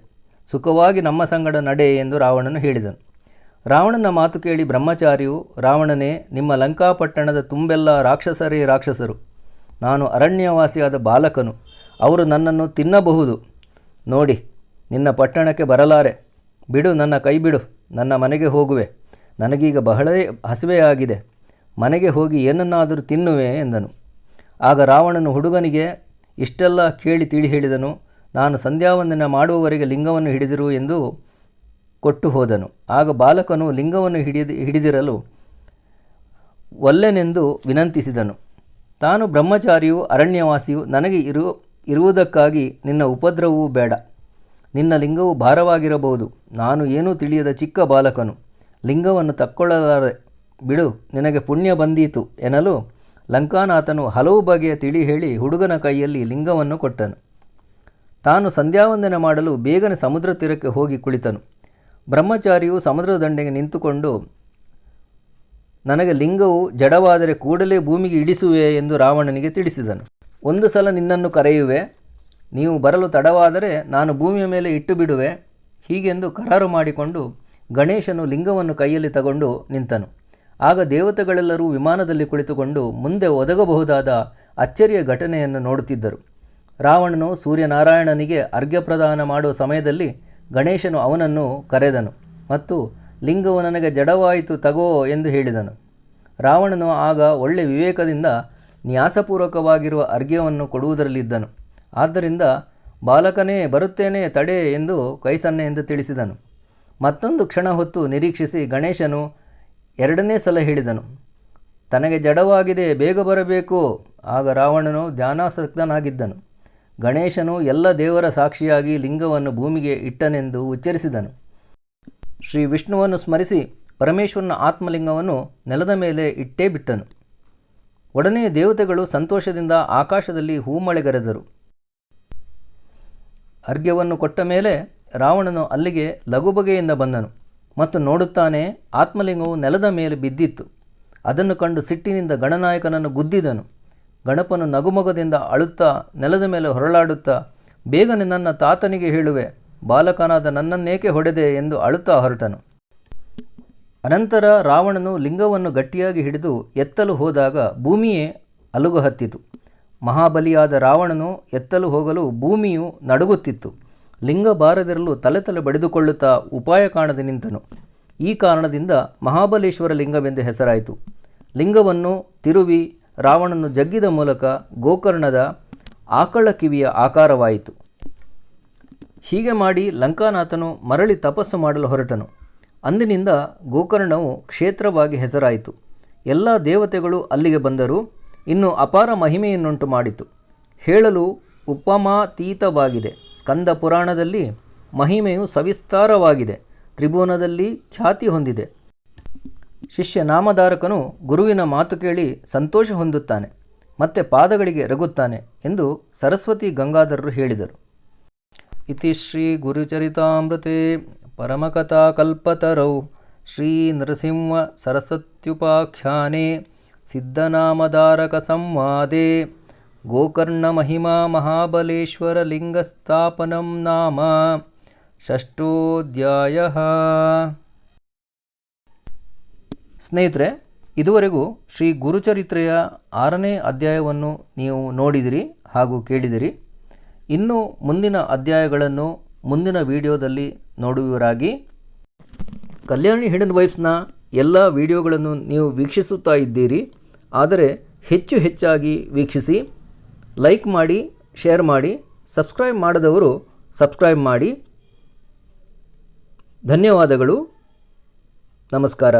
ಸುಖವಾಗಿ ನಮ್ಮ ಸಂಗಡ ನಡೆ ಎಂದು ರಾವಣನು ಹೇಳಿದನು. ರಾವಣನ ಮಾತು ಕೇಳಿ ಬ್ರಹ್ಮಚಾರಿಯು, ರಾವಣನೇ, ನಿಮ್ಮ ಲಂಕಾಪಟ್ಟಣದ ತುಂಬೆಲ್ಲ ರಾಕ್ಷಸರೇ ರಾಕ್ಷಸರು. ನಾನು ಅರಣ್ಯವಾಸಿಯಾದ ಬಾಲಕನು. ಅವರು ನನ್ನನ್ನು ತಿನ್ನಬಹುದು. ನೋಡಿ, ನಿನ್ನ ಪಟ್ಟಣಕ್ಕೆ ಬರಲಾರೆ. ಬಿಡು, ನನ್ನ ಕೈ ಬಿಡು. ನನ್ನ ಮನೆಗೆ ಹೋಗುವೆ. ನನಗೀಗ ಬಹಳ ಹಸಿವೆಯಾಗಿದೆ. ಮನೆಗೆ ಹೋಗಿ ಏನನ್ನಾದರೂ ತಿನ್ನುವೆ ಎಂದನು. ಆಗ ರಾವಣನು ಹುಡುಗನಿಗೆ ಇಷ್ಟೆಲ್ಲ ಕೇಳಿ ತಿಳಿ ಹೇಳಿದನು. ನಾನು ಸಂಧ್ಯಾವಂದನೆ ಮಾಡುವವರೆಗೆ ಲಿಂಗವನ್ನು ಹಿಡಿದಿರು ಎಂದು ಕೊಟ್ಟು ಹೋದನು. ಆಗ ಬಾಲಕನು ಲಿಂಗವನ್ನು ಹಿಡಿದಿರಲು ಒಲ್ಲೆನೆಂದು ವಿನಂತಿಸಿದನು. ತಾನು ಬ್ರಹ್ಮಚಾರಿಯು, ಅರಣ್ಯವಾಸಿಯು, ನನಗೆ ಇರುವುದಕ್ಕಾಗಿ ನಿನ್ನ ಉಪದ್ರವವೂ ಬೇಡ. ನಿನ್ನ ಲಿಂಗವು ಭಾರವಾಗಿರಬಹುದು. ನಾನು ಏನೂ ತಿಳಿಯದ ಚಿಕ್ಕ ಬಾಲಕನು. ಲಿಂಗವನ್ನು ತಕ್ಕೊಳ್ಳಲಾರೆ. ಬಿಡು, ನಿನಗೆ ಪುಣ್ಯ ಬಂದೀತು ಎನ್ನಲು ಲಂಕಾನಾಥನು ಹಲವು ಬಗೆಯ ತಿಳಿ ಹೇಳಿ ಹುಡುಗನ ಕೈಯಲ್ಲಿ ಲಿಂಗವನ್ನು ಕೊಟ್ಟನು. ತಾನು ಸಂಧ್ಯಾವಂದನೆ ಮಾಡಲು ಬೇಗನೆ ಸಮುದ್ರ ತೀರಕ್ಕೆ ಹೋಗಿ ಕುಳಿತನು. ಬ್ರಹ್ಮಚಾರಿಯು ಸಮುದ್ರದ ದಂಡೆಗೆ ನಿಂತುಕೊಂಡು, ನನಗೆ ಲಿಂಗವು ಜಡವಾದರೆ ಕೂಡಲೇ ಭೂಮಿಗೆ ಇಳಿಸುವೆ ಎಂದು ರಾವಣನಿಗೆ ತಿಳಿಸಿದನು. ಒಂದು ಸಲ ನಿನ್ನನ್ನು ಕರೆಯುವೆ. ನೀವು ಬರಲು ತಡವಾದರೆ ನಾನು ಭೂಮಿಯ ಮೇಲೆ ಇಟ್ಟು ಬಿಡುವೆ. ಹೀಗೆಂದು ಕರಾರು ಮಾಡಿಕೊಂಡು ಗಣೇಶನು ಲಿಂಗವನ್ನು ಕೈಯಲ್ಲಿ ತಗೊಂಡು ನಿಂತನು. ಆಗ ದೇವತೆಗಳೆಲ್ಲರೂ ವಿಮಾನದಲ್ಲಿ ಕುಳಿತುಕೊಂಡು ಮುಂದೆ ಒದಗಬಹುದಾದ ಅಚ್ಚರಿಯ ಘಟನೆಯನ್ನು ನೋಡುತ್ತಿದ್ದರು. ರಾವಣನು ಸೂರ್ಯನಾರಾಯಣನಿಗೆ ಅರ್ಘ್ಯ ಪ್ರದಾನ ಮಾಡುವ ಸಮಯದಲ್ಲಿ ಗಣೇಶನು ಅವನನ್ನು ಕರೆದನು ಮತ್ತು ಲಿಂಗವು ನನಗೆ ಜಡವಾಯಿತು, ತಗೋ ಎಂದು ಹೇಳಿದನು. ರಾವಣನು ಆಗ ಒಳ್ಳೆ ವಿವೇಕದಿಂದ ನ್ಯಾಸಪೂರ್ವಕವಾಗಿರುವ ಅರ್ಘ್ಯವನ್ನು ಕೊಡುವುದರಲ್ಲಿದ್ದನು. ಆದ್ದರಿಂದ ಬಾಲಕನೇ, ಬರುತ್ತೇನೆ, ತಡೆ ಎಂದು ಕೈ ಸನ್ನೆಯಿಂದ ತಿಳಿಸಿದನು. ಮತ್ತೊಂದು ಕ್ಷಣ ಹೊತ್ತು ನಿರೀಕ್ಷಿಸಿ ಗಣೇಶನು ಎರಡನೇ ಸಲ ಹೇಳಿದನು, ತನಗೆ ಜಡವಾಗಿದೆ, ಬೇಗ ಬರಬೇಕು. ಆಗ ರಾವಣನು ಧ್ಯಾನಾಸಕ್ತನಾಗಿದ್ದನು. ಗಣೇಶನು ಎಲ್ಲ ದೇವರ ಸಾಕ್ಷಿಯಾಗಿ ಲಿಂಗವನ್ನು ಭೂಮಿಗೆ ಇಟ್ಟನೆಂದು ಉಚ್ಚರಿಸಿದನು. ಶ್ರೀ ವಿಷ್ಣುವನ್ನು ಸ್ಮರಿಸಿ ಪರಮೇಶ್ವರನ ಆತ್ಮಲಿಂಗವನ್ನು ನೆಲದ ಮೇಲೆ ಇಟ್ಟೇ ಬಿಟ್ಟನು. ಒಡನೆ ದೇವತೆಗಳು ಸಂತೋಷದಿಂದ ಆಕಾಶದಲ್ಲಿ ಹೂಮಳೆಗರೆದರು. ಅರ್ಘ್ಯವನ್ನು ಕೊಟ್ಟ ಮೇಲೆ ರಾವಣನು ಅಲ್ಲಿಗೆ ಲಘುಬಗೆಯಿಂದ ಬಂದನು ಮತ್ತು ನೋಡುತ್ತಾನೆ, ಆತ್ಮಲಿಂಗವು ನೆಲದ ಮೇಲೆ ಬಿದ್ದಿತ್ತು. ಅದನ್ನು ಕಂಡು ಸಿಟ್ಟಿನಿಂದ ಗಣನಾಯಕನನ್ನು ಗುದ್ದಿದನು. ಗಣಪನು ನಗುಮೊಗದಿಂದ ಅಳುತ್ತಾ ನೆಲದ ಮೇಲೆ ಹೊರಳಾಡುತ್ತಾ, ಬೇಗನೆ ನನ್ನ ತಾತನಿಗೆ ಹೇಳುವೆ, ಬಾಲಕನಾದ ನನ್ನನ್ನೇಕೆ ಹೊಡೆದೆ ಎಂದು ಅಳುತ್ತಾ ಹೊರಟನು. ಅನಂತರ ರಾವಣನು ಲಿಂಗವನ್ನು ಗಟ್ಟಿಯಾಗಿ ಹಿಡಿದು ಎತ್ತಲು ಹೋದಾಗ ಭೂಮಿಯೇ ಅಲುಗು ಹತ್ತಿತು. ಮಹಾಬಲಿಯಾದ ರಾವಣನು ಎತ್ತಲು ಹೋಗಲು ಭೂಮಿಯು ನಡುಗುತ್ತಿತ್ತು. ಲಿಂಗ ಬಾರದಿರಲು ತಲೆ ಬಡಿದುಕೊಳ್ಳುತ್ತಾ ಉಪಾಯ ಕಾಣದೆ ನಿಂತನು. ಈ ಕಾರಣದಿಂದ ಮಹಾಬಲೇಶ್ವರ ಲಿಂಗವೆಂದು ಹೆಸರಾಯಿತು. ಲಿಂಗವನ್ನು ತಿರುವಿ ರಾವಣನು ಜಗ್ಗಿದ ಮೂಲಕ ಗೋಕರ್ಣದ ಆಕಳ ಕಿವಿಯ ಆಕಾರವಾಯಿತು. ಹೀಗೆ ಮಾಡಿ ಲಂಕಾನಾಥನು ಮರಳಿ ತಪಸ್ಸು ಮಾಡಲು ಹೊರಟನು. ಅಂದಿನಿಂದ ಗೋಕರ್ಣವು ಕ್ಷೇತ್ರವಾಗಿ ಹೆಸರಾಯಿತು. ಎಲ್ಲ ದೇವತೆಗಳು ಅಲ್ಲಿಗೆ ಬಂದರು. ಇನ್ನು ಅಪಾರ ಮಹಿಮೆಯನ್ನುಂಟು ಮಾಡಿತು. ಹೇಳಲು ಉಪಮಾತೀತವಾಗಿದೆ. ಸ್ಕಂದ ಪುರಾಣದಲ್ಲಿ ಮಹಿಮೆಯು ಸವಿಸ್ತಾರವಾಗಿದೆ. ತ್ರಿಭುವನದಲ್ಲಿ ಖ್ಯಾತಿ ಹೊಂದಿದೆ. ಶಿಷ್ಯ ನಾಮಧಾರಕನು ಗುರುವಿನ ಮಾತು ಕೇಳಿ ಸಂತೋಷ ಹೊಂದುತ್ತಾನೆ, ಮತ್ತೆ ಪಾದಗಳಿಗೆ ಎರಗುತ್ತಾನೆ ಎಂದು ಸರಸ್ವತಿ ಗಂಗಾಧರರು ಹೇಳಿದರು. ಇತಿ ಶ್ರೀ ಗುರುಚರಿತಾಮೃತೆ ಪರಮಕಥಾ ಕಲ್ಪತರೌ ಶ್ರೀ ನರಸಿಂಹ ಸರಸ್ವತ್ಯುಪಾಖ್ಯಾನೆ ಸಿದ್ಧನಾಮಧಾರಕ ಸಂವಾದೆ ಗೋಕರ್ಣ ಮಹಿಮಾ ಮಹಾಬಲೇಶ್ವರ ಲಿಂಗಸ್ಥಾಪನಂ ನಾಮ ಷಷ್ಠೋಧ್ಯಾಯಃ. ಸ್ನೇಹಿತರೆ, ಇದುವರೆಗೂ ಶ್ರೀ ಗುರುಚರಿತ್ರೆಯ 6ನೇ ಅಧ್ಯಾಯವನ್ನು ನೀವು ನೋಡಿದಿರಿ ಹಾಗೂ ಕೇಳಿದಿರಿ. ಇನ್ನು ಮುಂದಿನ ಅಧ್ಯಾಯಗಳನ್ನು ಮುಂದಿನ ವಿಡಿಯೋದಲ್ಲಿ ನೋಡುವವರಾಗಿ. ಕಲ್ಯಾಣಿ ಹಿಡನ್ ವೈಬ್ಸ್ನ ಎಲ್ಲ ವಿಡಿಯೋಗಳನ್ನು ನೀವು ವೀಕ್ಷಿಸುತ್ತಾ ಇದ್ದೀರಿ. ಆದರೆ ಹೆಚ್ಚಾಗಿ ವೀಕ್ಷಿಸಿ, ಲೈಕ್ ಮಾಡಿ, ಶೇರ್ ಮಾಡಿ, ಸಬ್ಸ್ಕ್ರೈಬ್ ಮಾಡದವರು ಸಬ್ಸ್ಕ್ರೈಬ್ ಮಾಡಿ. ಧನ್ಯವಾದಗಳು. ನಮಸ್ಕಾರ.